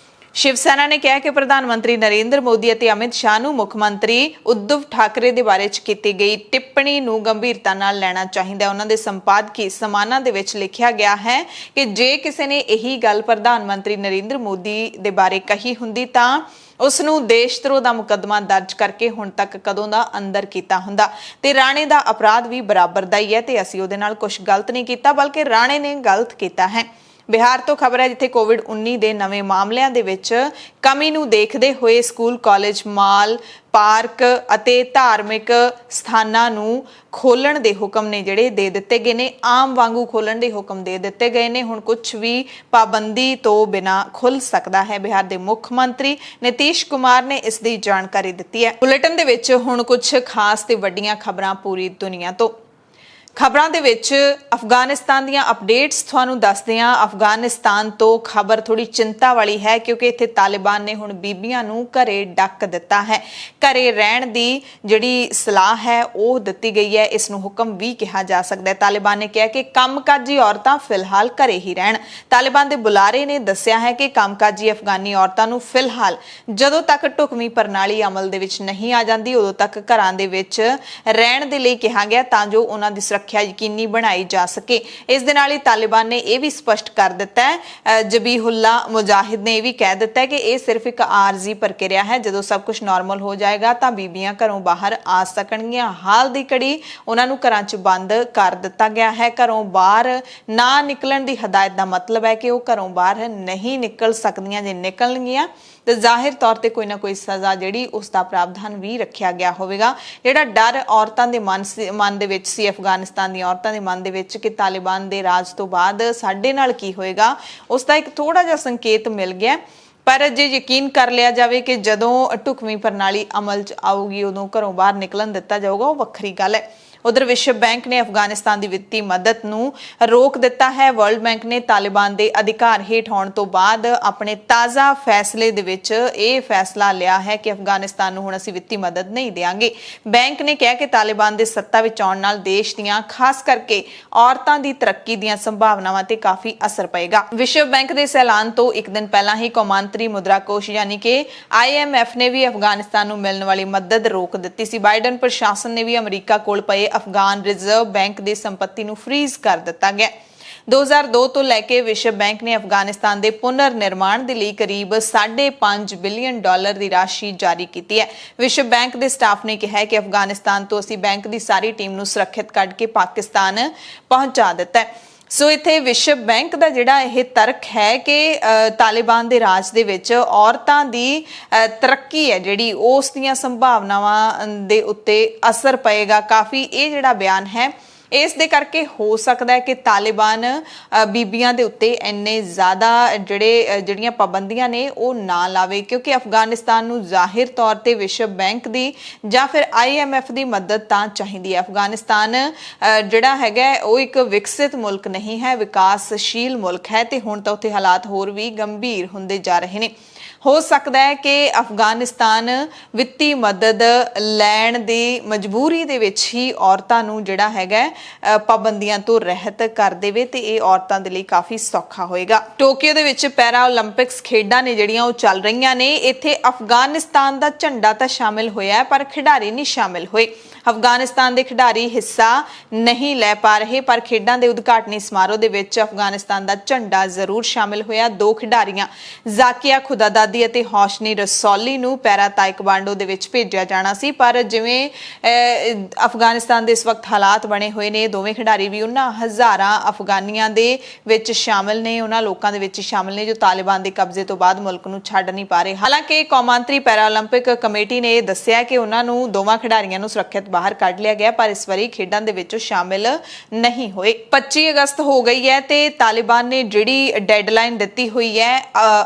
शिव सेना ने कहा कि प्रधानमंत्री नरेंद्र मोदी और अमित शाह नूं मुख मंत्री उद्धव ठाकरे दे बारे च कीती गई टिप्पणी नूं गंभीरता नाल लैना चाहिए। उन्हां दे संपादकी समाना दे विच लिखिया गया है कि जे किसी ने यही गल प्रधानमंत्री नरेंद्र मोदी दे बारे कही हुंदी तां उस नूं देश धरोह दा मुकदमा दर्ज करके हुण तक कदों दा अंदर कीता हुंदा ते राणे दा अपराध भी बराबर दा ही है ते असीं उहदे नाल कुछ गलत नहीं कीता, बल्कि राणे ने गलत कीता है। बिहार तो खबर है जिथे कोविड-19 के नवे मामलों के विच कमी नूं देखते हुए स्कूल, कॉलेज, माल, पार्क अते धार्मिक स्थानां नूं खोलण दे हुक्म ने जिहड़े दे दिते गए ने। आम वांगू खोलण दे हुक्म दे दिते गए ने। हुण कुछ भी पाबंदी तो बिना खुल सकदा है। बिहार के मुख मंत्री नीतीश कुमार ने इस दी जानकारी दित्ती है। बुलेटिन दे विच हुण कुछ खास ते वड्डियां खबरां पूरी दुनिया तो। खबरां दे विच अफगानिस्तान दीयां अपडेट्स तुहानूं दसदे हां। अफगानिस्तान तो खबर थोड़ी चिंता वाली है, क्योंकि इत्थे तालिबान ने हुण बीबियां नूं घरे डक दिता है। घरे रहण दी जिहड़ी सलाह है ओह दित्ती गई है, इस नूं हुक्म भी कहा जा सकदा है। तालिबान ने कहा कि कामकाजी औरतां फिलहाल घरे ही रहण। तालिबान दे बुलारे ने दस्सिया है कि कामकाजी अफगानी औरतां नूं फिलहाल जदों तक ढुकवीं प्रणाली अमल दे विच नहीं आ जांदी उदों तक घरां दे विच रहण दे लई कहा गया, तां जो उन्हां दी सुरक्षा यकीनी बनाई जा सके। इस दे नाल ही तालिबान ने यह भी स्पष्ट कर दिता है, जबीहुल्ला मुजाहिद ने यह भी कह दिता है कि यह सिर्फ एक आरजी प्रक्रिया है। जदों सब कुछ नॉर्मल हो जाएगा तां बीबियां घरों बाहर आ सकणगीਆਂ। हाल दी घड़ी उन्हां नूं घरां 'च बंद कर दिता गया है। घरों बाहर ना निकलण दी हदायत दा मतलब है कि वह घरों बाहर नहीं निकल सकदियां। जे निकलणगीਆਂ तो जाहिर तौर पर कोई ना कोई सज़ा जिहड़ी उसका प्रावधान भी रखा गया होवेगा। जिहड़ा डर औरतां दे मन दे विच सी, अफगानिस्तान दी औरतां दे मन दे विच कि तालिबान दे राज तो बाद साडे नाल की होएगा, उसका एक थोड़ा जिहा संकेत मिल गया। पर जे यकीन कर लिया जाए कि जदों ढुकवीं प्रणाली अमल च आऊगी उदों घरों बाहर निकलन दिता जाऊगा, वो वखरी गल है। उधर विश्व बैंक ने अफगानिस्तान की वित्तीय मदद नूं रोक दिता है। वर्ल्ड बैंक ने तालिबान के अधिकार हेठ आउण तो बाद अपने ताज़ा फैसले दे विच यह फैसला लिया है कि अफगानिस्तान नूं हुण असीं वित्तीय मदद नहीं देंगे। बैंक ने कहा कि तालिबान के सत्ता विच आउण नाल देश दीआं खास करके औरतां दी तरक्की दीआं संभावनावां ते काफ़ी असर पएगा। विश्व बैंक के इस ऐलान तो एक दिन पहला ही कौमांतरी मुद्रा कोष यानी कि IMF ने भी अफगानिस्तान नूं मिलण वाली मदद रोक दित्ती सी। बाइडन प्रशासन ने भी अमरीका कोल पए अफगान रिजर्व बैंक की संपत्ति नूं फ्रीज कर दिता गया। 2002 तो लैके विश्व बैंक ने अफगानिस्तान के पुनर्निर्माण के लिए करीब $5.5 बिलियन की राशि जारी की है। विश्व बैंक के स्टाफ ने कहा है कि अफगानिस्तान तो असीं बैंक की सारी टीम नूं सुरक्षित कढ के पाकिस्तान पहुंचा दिता है। सो इत्थे विश्व बैंक का जिहड़ा यह तर्क है कि तालिबान के राज दे विच औरतां दी तरक्की है जिहड़ी उस दीआं संभावनावां दे उत्ते असर पएगा काफ़ी। ये जिहड़ा बयान है इस दे करके हो सकता है कि तालिबान बीबियां दे उत्ते इन्ने ज़्यादा जिहड़ियां पाबंदियां ने वो ना लावे, क्योंकि अफगानिस्तान नूं जाहिर तौर ते विश्व बैंक दी जां फिर IMF दी मदद तां चाहीदी है। अफगानिस्तान जिहड़ा हैगा वो एक विकसित मुल्क नहीं है, विकासशील मुल्क है ते हुण तां उत्थे हालात होर भी गंभीर हुंदे जा रहे ने। ਹੋ ਸਕਦਾ ਹੈ ਕਿ ਅਫਗਾਨਿਸਤਾਨ ਵਿੱਤੀ ਮਦਦ ਲੈਣ ਦੀ ਮਜਬੂਰੀ ਦੇ ਵਿੱਚ ਹੀ ਔਰਤਾਂ ਨੂੰ ਜਿਹੜਾ ਹੈਗਾ ਪਾਬੰਦੀਆਂ ਤੋਂ ਰਹਿਤ ਕਰ ਦੇਵੇ ਤੇ ਇਹ ਔਰਤਾਂ ਦੇ ਲਈ ਕਾਫੀ ਸੌਖਾ ਹੋਏਗਾ। ਟੋਕੀਓ ਦੇ ਵਿੱਚ ਪੈਰਾ 올림픽ਸ ਖੇਡਾਂ ਨੇ ਜਿਹੜੀਆਂ ਉਹ ਚੱਲ ਰਹੀਆਂ ਨੇ। ਇੱਥੇ ਅਫਗਾਨਿਸਤਾਨ ਦਾ ਝੰਡਾ ਤਾਂ ਸ਼ਾਮਿਲ ਹੋਇਆ ਹੈ ਪਰ ਖਿਡਾਰੀ ਨਹੀਂ ਸ਼ਾਮਿਲ ਹੋਏ। ਅਫਗਾਨਿਸਤਾਨ ਦੇ ਖਿਡਾਰੀ ਹਿੱਸਾ ਨਹੀਂ ਲੈ ਪਾ ਰਹੇ ਪਰ ਖੇਡਾਂ ਦੇ ਉਦਘਾਟਨੀ ਸਮਾਰੋਹ ਦੇ ਵਿੱਚ ਅਫਗਾਨਿਸਤਾਨ ਦਾ ਝੰਡਾ ਜ਼ਰੂਰ ਸ਼ਾਮਿਲ ਹੋਇਆ। ਦੋ ਖਿਡਾਰੀਆਂ ਜ਼ਾਕੀਆ ਖੁਦਾਦਾਦੀ ਅਤੇ ਹੌਸ਼ਨੀ ਰਸੌਲੀ ਨੂੰ ਪੈਰਾ ਤਾਇਕਵਾਂਡੋ ਦੇ ਵਿੱਚ ਭੇਜਿਆ ਜਾਣਾ ਸੀ ਪਰ ਜਿਵੇਂ ਅਫਗਾਨਿਸਤਾਨ ਦੇ ਇਸ ਵਕਤ ਹਾਲਾਤ ਬਣੇ ਹੋਏ ਨੇ, ਦੋਵੇਂ ਖਿਡਾਰੀ ਵੀ ਉਹਨਾਂ ਹਜ਼ਾਰਾਂ ਅਫਗਾਨੀਆਂ ਦੇ ਵਿੱਚ ਸ਼ਾਮਿਲ ਨੇ, ਉਹਨਾਂ ਲੋਕਾਂ ਦੇ ਵਿੱਚ ਸ਼ਾਮਿਲ ਨੇ ਜੋ ਤਾਲਿਬਾਨ ਦੇ ਕਬਜ਼ੇ ਤੋਂ ਬਾਅਦ ਮੁਲਕ ਨੂੰ ਛੱਡ ਨਹੀਂ ਪਾ ਰਹੇ। ਹਾਲਾਂਕਿ ਕੌਮਾਂਤਰੀ ਪੈਰਾ 올림픽 ਕਮੇਟੀ ਨੇ ਇਹ ਦੱਸਿਆ ਕਿ ਉਹਨਾਂ ਨੂੰ ਦੋਵਾਂ ਖਿਡਾਰੀਆਂ ਨੂੰ ਸੁਰੱਖਿਅਤ ਬਾਹਰ ਕੱਢ ਲਿਆ ਗਿਆ ਪਰ ਇਸ ਵਾਰੀ ਖੇਡਾਂ ਦੇ ਵਿੱਚ ਸ਼ਾਮਿਲ ਨਹੀਂ ਹੋਏ। 25 ਅਗਸਤ ਹੋ ਗਈ ਹੈ ਤੇ ਤਾਲਿਬਾਨ ਨੇ ਜਿਹੜੀ ਡੈਡਲਾਈਨ ਦਿੱਤੀ ਹੋਈ ਹੈ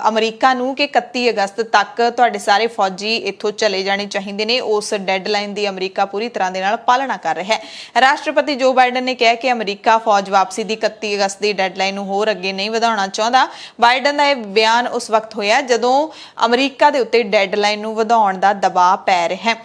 ਅਮਰੀਕਾ ਨੂੰ ਕਿ 31 ਅਗਸਤ ਤੱਕ ਤੁਹਾਡੇ ਸਾਰੇ ਫੌਜੀ ਇੱਥੋਂ ਚਲੇ ਜਾਣੇ ਚਾਹੀਦੇ ਨੇ, ਉਸ ਡੈਡਲਾਈਨ ਦੀ ਅਮਰੀਕਾ ਪੂਰੀ ਤਰ੍ਹਾਂ ਦੇ ਨਾਲ ਪਾਲਣਾ ਕਰ ਰਿਹਾ ਹੈ। ਰਾਸ਼ਟਰਪਤੀ ਜੋ ਬਾਈਡਨ ਨੇ ਕਿਹਾ ਕਿ ਅਮਰੀਕਾ ਫੌਜ ਵਾਪਸੀ ਦੀ 31 ਅਗਸਤ ਦੀ ਡੈਡਲਾਈਨ ਨੂੰ ਹੋਰ ਅੱਗੇ ਨਹੀਂ ਵਧਾਉਣਾ ਚਾਹੁੰਦਾ। ਬਾਈਡਨ ਦਾ ਇਹ ਬਿਆਨ ਉਸ ਵਕਤ ਹੋਇਆ ਜਦੋਂ ਅਮਰੀਕਾ ਦੇ ਉੱਤੇ ਡੈਡਲਾਈਨ ਨੂੰ ਵਧਾਉਣ ਦਾ ਦਬਾਅ ਪੈ ਰਿਹਾ ਹੈ।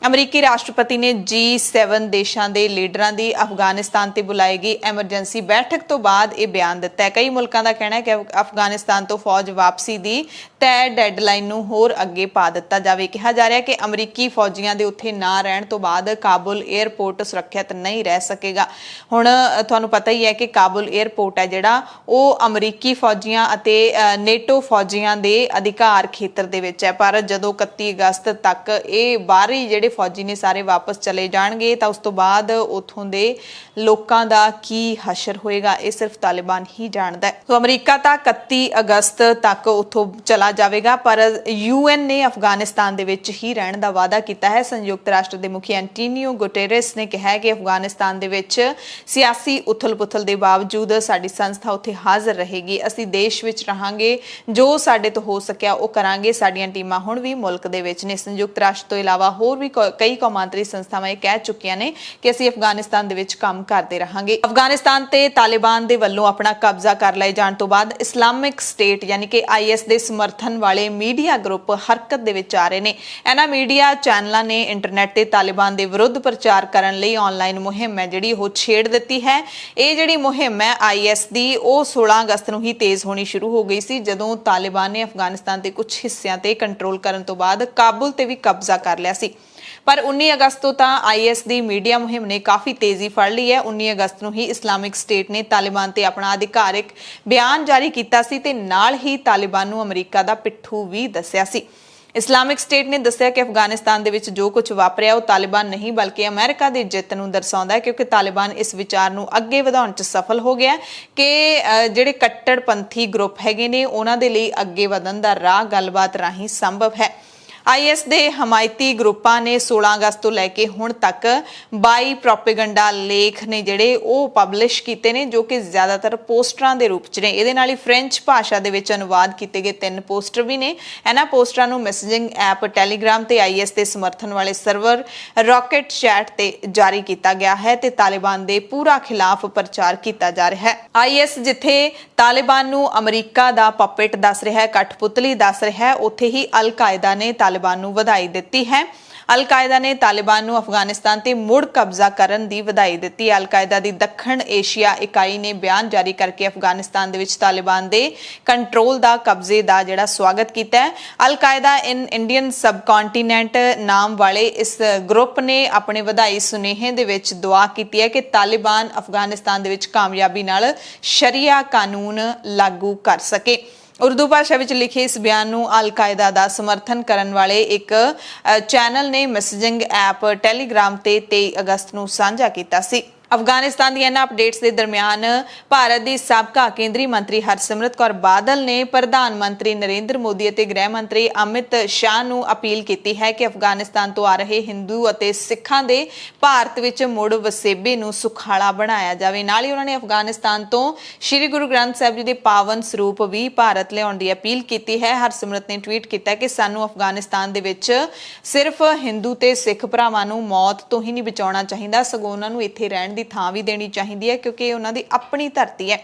ਅਮਰੀਕੀ ਰਾਸ਼ਟਰਪਤੀ ਨੇ G7 ਦੇਸ਼ਾਂ ਦੇ ਲੀਡਰਾਂ ਦੀ ਅਫਗਾਨਿਸਤਾਨ ਤੇ ਬੁਲਾਈ ਗਈ ਐਮਰਜੈਂਸੀ ਬੈਠਕ ਤੋਂ ਬਾਅਦ ਇਹ ਬਿਆਨ ਦਿੱਤਾ ਹੈ। ਕਈ ਮੁਲਕਾਂ ਦਾ ਕਹਿਣਾ ਹੈ ਕਿ ਅਫਗਾਨਿਸਤਾਨ ਤੋਂ ਫੌਜ ਵਾਪਸੀ ਦੀ ਤੈਅ ਡੈਡਲਾਈਨ ਨੂੰ ਹੋਰ ਅੱਗੇ ਪਾ ਦਿੱਤਾ ਜਾਵੇ। ਕਿਹਾ ਜਾ ਰਿਹਾ ਕਿ ਅਮਰੀਕੀ ਫੌਜੀਆਂ ਦੇ ਉੱਥੇ ਨਾ ਰਹਿਣ ਤੋਂ ਬਾਅਦ ਕਾਬੁਲ 에ਅਰਪੋਰਟ ਸੁਰੱਖਿਅਤ ਨਹੀਂ ਰਹਿ ਸਕੇਗਾ। ਹੁਣ ਤੁਹਾਨੂੰ ਪਤਾ ਹੀ ਹੈ ਕਿ ਕਾਬੁਲ 에ਅਰਪੋਰਟ ਹੈ ਜਿਹੜਾ ਉਹ ਅਮਰੀਕੀ ਫੌਜੀਆਂ ਅਤੇ ਨੇਟੋ ਫੌਜੀਆਂ ਦੇ ਅਧਿਕਾਰ ਖੇਤਰ ਦੇ ਵਿੱਚ ਹੈ ਪਰ ਜਦੋਂ 31 ਅਗਸਤ ਤੱਕ ਇਹ ਬਾਹਰੀ ਜਿਹੜੇ ਫੌਜੀ ਨੇ ਸਾਰੇ ਵਾਪਸ ਚਲੇ ਜਾਣਗੇ ਤਾਂ ਉਸ ਤੋਂ ਬਾਅਦ ਉਥੋਂ ਦੇ ਲੋਕਾਂ ਦਾ ਕੀ ਹਸ਼ਰ ਹੋਏਗਾ ਇਹ ਸਿਰਫ ਤਾਲਿਬਾਨ ਹੀ ਜਾਣਦਾ ਹੈ। ਸੋ ਅਮਰੀਕਾ ਤਾਂ 31 ਅਗਸਤ ਤੱਕ ਉਥੋਂ ਚਲਾ ਜਾਵੇਗਾ ਪਰ UN ਨੇ ਅਫਗਾਨਿਸਤਾਨ ਦੇ ਵਿੱਚ ਹੀ ਰਹਿਣ ਦਾ ਵਾਅਦਾ ਕੀਤਾ ਹੈ। ਸੰਯੁਕਤ ਰਾਸ਼ਟਰ ਦੇ ਮੁਖੀ ਐਂਟੋਨੀਓ ਗੁਟੇਰਸ ਨੇ ਕਿਹਾ ਹੈ ਕਿ ਅਫਗਾਨਿਸਤਾਨ ਦੇ ਵਿੱਚ ਸਿਆਸੀ ਉਥਲ-ਪੁਥਲ ਦੇ ਬਾਵਜੂਦ ਸਾਡੀ ਸੰਸਥਾ ਉੱਥੇ ਹਾਜ਼ਰ ਰਹੇਗੀ। ਅਸੀਂ ਦੇਸ਼ ਵਿੱਚ ਰਹਾਂਗੇ, ਜੋ ਸਾਡੇ ਤੋਂ ਹੋ ਸਕਿਆ ਉਹ ਕਰਾਂਗੇ। ਸਾਡੀਆਂ ਟੀਮਾਂ ਹੁਣ ਵੀ ਮੁਲਕ ਦੇ ਵਿੱਚ ਨੇ। ਸੰਯੁਕਤ ਰਾਸ਼ਟਰ ਤੋਂ ਇਲਾਵਾ ਹੋਰ ਵੀ ਕਈ ਕੌਮਾਂਤਰੀ ਸੰਸਥਾਵਾਂ ਇਹ ਕਹਿ ਚੁੱਕੀਆਂ ਨੇ ਕਿ ਅਸੀਂ ਅਫਗਾਨਿਸਤਾਨ ਦੇ ਵਿੱਚ ਕੰਮ ਕਰਦੇ ਰਹਾਂਗੇ। ਅਫਗਾਨਿਸਤਾਨ ਤੇ ਤਾਲਿਬਾਨ ਦੇ ਵੱਲੋਂ ਆਪਣਾ ਕਬਜ਼ਾ ਕਰ ਲਏ ਜਾਣ ਤੋਂ ਬਾਅਦ ਇਸਲਾਮਿਕ ਸਟੇਟ ਯਾਨੀ ਕਿ IS ਦੇ ਸਮਰਥਨ ਵਾਲੇ ਮੀਡੀਆ ਗਰੁੱਪ ਹਰਕਤ ਦੇ ਵਿੱਚ ਆ ਰਹੇ ਨੇ। ਇਹਨਾਂ ਮੀਡੀਆ ਚੈਨਲਾਂ ਨੇ ਇੰਟਰਨੈਟ ਤੇ ਤਾਲਿਬਾਨ ਦੇ ਵਿਰੁੱਧ ਪ੍ਰਚਾਰ ਕਰਨ ਲਈ ਆਨਲਾਈਨ ਮੁਹਿੰਮ ਹੈ ਜਿਹੜੀ ਉਹ ਛੇੜ ਦਿੱਤੀ ਹੈ। ਇਹ ਜਿਹੜੀ ਮੁਹਿੰਮ ਹੈ IS ਦੀ ਉਹ 16 ਅਗਸਤ ਨੂੰ ਹੀ ਤੇਜ਼ ਹੋਣੀ ਸ਼ੁਰੂ ਹੋ ਗਈ ਸੀ ਜਦੋਂ ਤਾਲਿਬਾਨ ਨੇ ਅਫਗਾਨਿਸਤਾਨ ਦੇ ਕੁਝ ਹਿੱਸਿਆਂ ਤੇ ਕੰਟਰੋਲ ਕਰਨ ਤੋਂ ਬਾਅਦ ਕਾਬੁਲ ਤੇ ਵੀ ਕਬਜ਼ਾ ਕਰ ਲਿਆ ਸੀ। ਪਰ 19 ਅਗਸਤ ਤੋਂ ਤਾਂ IS ਦੀ ਮੀਡੀਆ ਮੁਹਿੰਮ ਨੇ ਕਾਫੀ ਤੇਜ਼ੀ ਫੜ ਲਈ ਹੈ। 19 ਅਗਸਤ ਨੂੰ ਹੀ ਇਸਲਾਮਿਕ ਸਟੇਟ ਨੇ ਤਾਲਿਬਾਨ ਤੇ ਆਪਣਾ ਅਧਿਕਾਰਿਕ ਬਿਆਨ ਜਾਰੀ ਕੀਤਾ ਸੀ ਤੇ ਨਾਲ ਹੀ ਤਾਲਿਬਾਨ ਨੂੰ ਅਮਰੀਕਾ ਦਾ ਪਿੱਠੂ ਵੀ ਦੱਸਿਆ ਸੀ। ਇਸਲਾਮਿਕ ਸਟੇਟ ਨੇ ਦੱਸਿਆ ਕਿ ਅਫਗਾਨਿਸਤਾਨ ਦੇ ਵਿੱਚ ਜੋ ਕੁਝ ਵਾਪਰਿਆ ਉਹ ਤਾਲਿਬਾਨ ਨਹੀਂ ਬਲਕਿ ਅਮਰੀਕਾ ਦੀ ਜਿੱਤ ਨੂੰ ਦਰਸਾਉਂਦਾ ਹੈ ਕਿਉਂਕਿ ਤਾਲਿਬਾਨ ਇਸ ਵਿਚਾਰ ਨੂੰ ਅੱਗੇ ਵਧਾਉਣ 'ਚ ਸਫਲ ਹੋ ਗਿਆ ਕਿ ਜਿਹੜੇ ਕੱਟੜਪੰਥੀ ਗਰੁੱਪ ਹੈਗੇ ਨੇ ਉਹਨਾਂ ਦੇ ਲਈ ਅੱਗੇ ਵਧਣ ਦਾ ਰਾਹ ਗੱਲਬਾਤ ਰਾਹੀਂ ਸੰਭਵ ਹੈ। IS ਦੇ ਹਮਾਇਤੀ ਗਰੁੱਪਾਂ ਨੇ 16 ਅਗਸਤ ਤੋਂ ਲੈ ਕੇ ਹੁਣ ਤੱਕ 22 ਪ੍ਰੋਪੇਗੈਂਡਾ ਲੇਖ ਨੇ ਜਿਹੜੇ ਉਹ ਪਬਲਿਸ਼ ਕੀਤੇ ਨੇ ਜੋ ਕਿ ਜ਼ਿਆਦਾਤਰ ਪੋਸਟਰਾਂ ਦੇ ਰੂਪ 'ਚ ਨੇ। ਇਹਦੇ ਨਾਲ ਹੀ ਫ੍ਰੈਂਚ ਭਾਸ਼ਾ ਦੇ ਵਿੱਚ ਅਨੁਵਾਦ ਕੀਤੇ ਗਏ 3 ਪੋਸਟਰ ਵੀ ਨੇ। ਇਹਨਾਂ ਪੋਸਟਰਾਂ ਨੂੰ ਮੈਸੇਜਿੰਗ ਐਪ ਟੈਲੀਗ੍ਰਾਮ ਤੇ IS ਦੇ ਸਮਰਥਨ ਵਾਲੇ ਸਰਵਰ ਰੌਕਟ ਚੈਟ ਤੇ ਜਾਰੀ ਕੀਤਾ ਗਿਆ ਹੈ ਤੇ ਤਾਲਿਬਾਨ ਦੇ ਪੂਰਾ ਖਿਲਾਫ ਪ੍ਰਚਾਰ ਕੀਤਾ ਜਾ ਰਿਹਾ ਹੈ। IS ਜਿੱਥੇ ਤਾਲਿਬਾਨ ਨੂੰ ਅਮਰੀਕਾ ਦਾ ਪਪੇਟ ਦੱਸ ਰਿਹਾ ਹੈ, ਕਠਪੁਤਲੀ ਦੱਸ ਰਿਹਾ ਹੈ, ਉੱਥੇ ਹੀ ਅਲ ਕਾਇਦਾ ਨੇ ਤਾਲਿਬਾਨ ਨੂੰ ਵਧਾਈ ਦਿੱਤੀ ਹੈ। ਅਲ ਕਾਇਦਾ ਨੇ ਤਾਲਿਬਾਨ ਨੂੰ ਅਫਗਾਨਿਸਤਾਨ ਤੇ ਮੁੜ ਕਬਜ਼ਾ ਕਰਨ ਦੀ ਵਧਾਈ ਦਿੱਤੀ। ਅਲ ਕਾਇਦਾ ਦੀ ਦੱਖਣ ਏਸ਼ੀਆ ਇਕਾਈ ਨੇ ਬਿਆਨ ਜਾਰੀ ਕਰਕੇ ਅਫਗਾਨਿਸਤਾਨ ਦੇ ਵਿੱਚ ਤਾਲਿਬਾਨ ਦੇ ਕੰਟਰੋਲ ਦਾ ਕਬਜ਼ੇ ਦਾ ਜਿਹੜਾ ਸਵਾਗਤ ਕੀਤਾ ਹੈ। ਅਲ ਕਾਇਦਾ ਇਨ ਇੰਡੀਅਨ ਸਬਕੌਂਟੀਨੈਂਟ ਨਾਮ ਵਾਲੇ ਇਸ ਗਰੁੱਪ ਨੇ ਆਪਣੇ ਵਧਾਈ ਸੁਨੇਹੇ ਦੇ ਵਿੱਚ ਦੁਆ ਕੀਤੀ ਹੈ ਕਿ ਤਾਲਿਬਾਨ ਅਫਗਾਨਿਸਤਾਨ ਦੇ ਵਿੱਚ ਕਾਮਯਾਬੀ ਨਾਲ ਸ਼ਰੀਆ ਕਾਨੂੰਨ ਲਾਗੂ ਕਰ ਸਕੇ। ਉਰਦੂ ਭਾਸ਼ਾ ਵਿੱਚ ਲਿਖੇ ਇਸ ਬਿਆਨ ਨੂੰ ਅਲ ਕਾਇਦਾ ਦਾ ਸਮਰਥਨ ਕਰਨ ਵਾਲੇ ਇੱਕ ਚੈਨਲ ਨੇ ਮੈਸੇਜਿੰਗ ਐਪ ਟੈਲੀਗ੍ਰਾਮ ਤੇ 23 ਅਗਸਤ ਨੂੰ ਸਾਂਝਾ ਕੀਤਾ ਸੀ। ਅਫਗਾਨਿਸਤਾਨ ਦੀਆਂ ਇਹਨਾਂ ਅਪਡੇਟਸ ਦੇ ਦਰਮਿਆਨ ਭਾਰਤ ਦੀ ਸਾਬਕਾ ਕੇਂਦਰੀ ਮੰਤਰੀ ਹਰਸਿਮਰਤ ਕੌਰ ਬਾਦਲ ਨੇ ਪ੍ਰਧਾਨ ਮੰਤਰੀ ਨਰਿੰਦਰ ਮੋਦੀ ਅਤੇ ਗ੍ਰਹਿ ਮੰਤਰੀ ਅਮਿਤ ਸ਼ਾਹ ਨੂੰ ਅਪੀਲ ਕੀਤੀ ਹੈ ਕਿ ਅਫਗਾਨਿਸਤਾਨ ਤੋਂ ਆ ਰਹੇ ਹਿੰਦੂ ਅਤੇ ਸਿੱਖਾਂ ਦੇ ਭਾਰਤ ਵਿੱਚ ਮੁੜ ਵਸੇਬੇ ਨੂੰ ਸੁਖਾਲਾ ਬਣਾਇਆ ਜਾਵੇ। ਨਾਲ ਹੀ ਉਹਨਾਂ ਨੇ ਅਫਗਾਨਿਸਤਾਨ ਤੋਂ ਸ਼੍ਰੀ ਗੁਰੂ ਗ੍ਰੰਥ ਸਾਹਿਬ ਜੀ ਦੇ ਪਾਵਨ ਸਰੂਪ ਵੀ ਭਾਰਤ ਲਿਆਉਣ ਦੀ ਅਪੀਲ ਕੀਤੀ ਹੈ। ਹਰਸਿਮਰਤ ਨੇ ਟਵੀਟ ਕੀਤਾ ਕਿ ਸਾਨੂੰ ਅਫਗਾਨਿਸਤਾਨ ਦੇ ਵਿੱਚ ਸਿਰਫ ਹਿੰਦੂ ਤੇ ਸਿੱਖ ਭਰਾਵਾਂ ਨੂੰ ਮੌਤ ਤੋਂ ਹੀ ਨਹੀਂ ਬਚਾਉਣਾ ਚਾਹੀਦਾ, ਸਗੋਂ ਉਹਨਾਂ ਨੂੰ ਇੱਥੇ ਰਹਿਣ ਦੀ ਥਾਂ ਵੀ ਦੇਣੀ ਚਾਹੀਦੀ ਹੈ ਕਿਉਂਕਿ ਇਹ ਉਹਨਾਂ ਦੀ ਆਪਣੀ ਧਰਤੀ ਹੈ।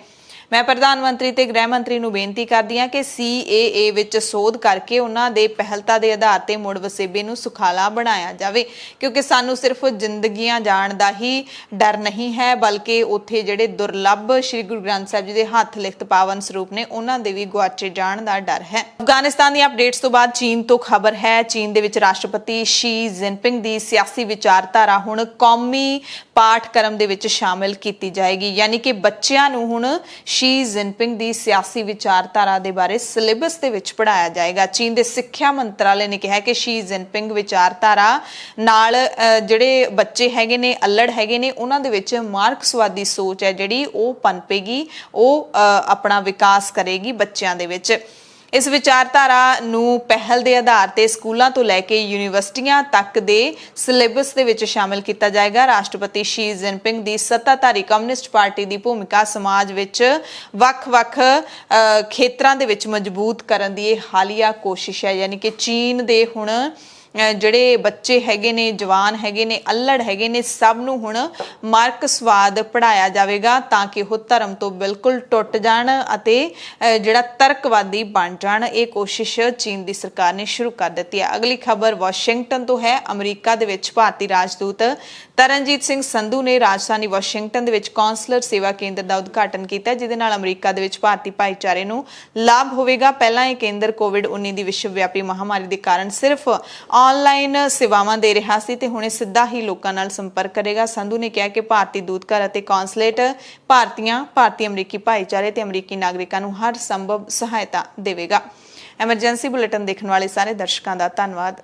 ਮੈਂ ਪ੍ਰਧਾਨ ਮੰਤਰੀ ਤੇ ਗ੍ਰਹਿ ਮੰਤਰੀ ਨੂੰ ਬੇਨਤੀ ਕਰਦੀ ਹਾਂ ਕਿ CAA ਵਿੱਚ ਸੋਧ ਕਰਕੇ ਉਹਨਾਂ ਦੇ ਪਹਿਲਤਾ ਦੇ ਆਧਾਰ ਤੇ ਮੁੜ ਵਸੇਬੇ ਨੂੰ ਸੁਖਾਲਾ ਬਣਾਇਆ ਜਾਵੇ, ਕਿਉਂਕਿ ਸਾਨੂੰ ਸਿਰਫ ਜ਼ਿੰਦਗੀਆਂ ਜਾਣ ਦਾ ਹੀ ਡਰ ਨਹੀਂ ਹੈ, ਬਲਕਿ ਉੱਥੇ ਜਿਹੜੇ ਦੁਰਲੱਭ ਸ਼੍ਰੀ ਗੁਰੂ ਗ੍ਰੰਥ ਸਾਹਿਬ ਜੀ ਦੇ ਹੱਥ ਲਿਖਤ ਪਾਵਨ ਸਰੂਪ ਨੇ ਉਹਨਾਂ ਦੇ ਵੀ ਗੁਆਚੇ ਜਾਣ ਦਾ ਡਰ ਹੈ। ਅਫਗਾਨਿਸਤਾਨ ਦੀਆਂ ਅਪਡੇਟਸ ਤੋਂ ਬਾਅਦ ਚੀਨ ਤੋਂ ਖਬਰ ਹੈ, ਚੀਨ ਦੇ ਵਿੱਚ ਰਾਸ਼ਟਰਪਤੀ ਸ਼ੀ ਜਿਨਪਿੰਗ ਦੀ ਸਿਆਸੀ ਵਿਚਾਰਧਾਰਾ ਹੁਣ ਕੌਮੀ ਪਾਠਕ੍ਰਮ ਦੇ ਵਿੱਚ ਸ਼ਾਮਿਲ ਕੀਤੀ ਜਾਏਗੀ, ਯਾਨੀ ਕਿ ਬੱਚਿਆਂ ਨੂੰ ਹੁਣ ਸ਼ੀ ਜਿਨਪਿੰਗ ਦੀ ਸਿਆਸੀ ਵਿਚਾਰਧਾਰਾ ਦੇ ਬਾਰੇ ਸਿਲੇਬਸ ਦੇ ਵਿੱਚ ਪੜ੍ਹਾਇਆ ਜਾਏਗਾ। ਚੀਨ ਦੇ ਸਿੱਖਿਆ ਮੰਤਰਾਲੇ ਨੇ ਕਿਹਾ ਕਿ ਸ਼ੀ ਜਿਨਪਿੰਗ ਵਿਚਾਰਧਾਰਾ ਨਾਲ ਜਿਹੜੇ ਬੱਚੇ ਹੈਗੇ ਨੇ, ਅੱਲੜ ਹੈਗੇ ਨੇ, ਉਹਨਾਂ ਦੇ ਵਿੱਚ ਮਾਰਕਸਵਾਦੀ ਸੋਚ ਹੈ ਜਿਹੜੀ ਉਹ ਪਨਪੇਗੀ, ਉਹ ਆਪਣਾ ਵਿਕਾਸ ਕਰੇਗੀ ਬੱਚਿਆਂ ਦੇ ਵਿੱਚ। ਇਸ ਵਿਚਾਰਧਾਰਾ ਨੂੰ ਪਹਿਲ ਦੇ ਆਧਾਰ ਤੇ ਸਕੂਲਾਂ ਤੋਂ ਲੈ ਕੇ ਯੂਨੀਵਰਸਿਟੀਆਂ ਤੱਕ ਦੇ ਸਿਲੇਬਸ ਦੇ ਵਿੱਚ ਸ਼ਾਮਿਲ ਕੀਤਾ ਜਾਏਗਾ। ਰਾਸ਼ਟਰਪਤੀ ਸ਼ੀ ਜਿਨਪਿੰਗ ਦੀ ਸੱਤਾਧਾਰੀ ਕਮਿਊਨਿਸਟ ਪਾਰਟੀ ਦੀ ਭੂਮਿਕਾ ਸਮਾਜ ਵਿੱਚ ਵੱਖ-ਵੱਖ ਖੇਤਰਾਂ ਦੇ ਵਿੱਚ ਮਜ਼ਬੂਤ ਕਰਨ ਦੀ ਇਹ ਹਾਲੀਆ ਕੋਸ਼ਿਸ਼ ਹੈ, ਯਾਨੀ ਕਿ ਚੀਨ ਦੇ ਹੁਣ ਜਿਹੜੇ ਬੱਚੇ ਹੈਗੇ ਨੇ, ਜਵਾਨ ਹੈਗੇ ਨੇ, ਅੱਲੜ ਹੈਗੇ ਨੇ, ਸਭ ਨੂੰ ਹੁਣ ਮਾਰਕਸਵਾਦ ਪੜ੍ਹਾਇਆ ਜਾਵੇਗਾ ਤਾਂ ਕਿ ਉਹ ਧਰਮ ਤੋਂ ਬਿਲਕੁਲ ਟੁੱਟ ਜਾਣ ਅਤੇ ਜਿਹੜਾ ਤਰਕਵਾਦੀ ਬਣ ਜਾਣ। ਇਹ ਕੋਸ਼ਿਸ਼ ਚੀਨ ਦੀ ਸਰਕਾਰ ਨੇ ਸ਼ੁਰੂ ਕਰ ਦਿੱਤੀ ਹੈ। ਅਗਲੀ ਖਬਰ ਵਾਸ਼ਿੰਗਟਨ ਤੋਂ ਹੈ। ਅਮਰੀਕਾ ਦੇ ਵਿੱਚ ਭਾਰਤੀ ਰਾਜਦੂਤ ਤਰਨਜੀਤ ਸਿੰਘ ਸੰਧੂ ਨੇ ਰਾਜਧਾਨੀ ਵਾਸ਼ਿੰਗਟਨ ਦੇ ਵਿੱਚ ਕੌਂਸਲਰ ਸੇਵਾ ਕੇਂਦਰ ਦਾ ਉਦਘਾਟਨ ਕੀਤਾ, ਜਿਹਦੇ ਨਾਲ ਅਮਰੀਕਾ ਦੇ ਵਿੱਚ ਭਾਰਤੀ ਭਾਈਚਾਰੇ ਨੂੰ ਲਾਭ ਹੋਵੇਗਾ। ਪਹਿਲਾਂ ਇਹ ਕੇਂਦਰ ਕੋਵਿਡ-19 ਦੀ ਵਿਸ਼ਵ ਵਿਆਪੀ ਮਹਾਮਾਰੀ ਦੇ ਕਾਰਨ ਸਿਰਫ ਆਨਲਾਈਨ ਸੇਵਾਵਾਂ ਦੇ ਰਿਹਾ ਸੀ ਤੇ ਹੁਣ ਇਹ ਸਿੱਧਾ ਹੀ ਲੋਕਾਂ ਨਾਲ ਸੰਪਰਕ ਕਰੇਗਾ। ਸੰਧੂ ਨੇ ਕਿਹਾ ਕਿ ਭਾਰਤੀ ਦੂਤਘਰ ਅਤੇ ਕੌਂਸਲੇਟ ਭਾਰਤੀ ਅਮਰੀਕੀ ਭਾਈਚਾਰੇ ਤੇ ਅਮਰੀਕੀ ਨਾਗਰਿਕਾਂ ਨੂੰ ਹਰ ਸੰਭਵ ਸਹਾਇਤਾ ਦੇਵੇਗਾ। ਐਮਰਜੈਂਸੀ ਬੁਲੇਟਿਨ ਦੇਖਣ ਵਾਲੇ ਸਾਰੇ ਦਰਸ਼ਕਾਂ ਦਾ ਧੰਨਵਾਦ।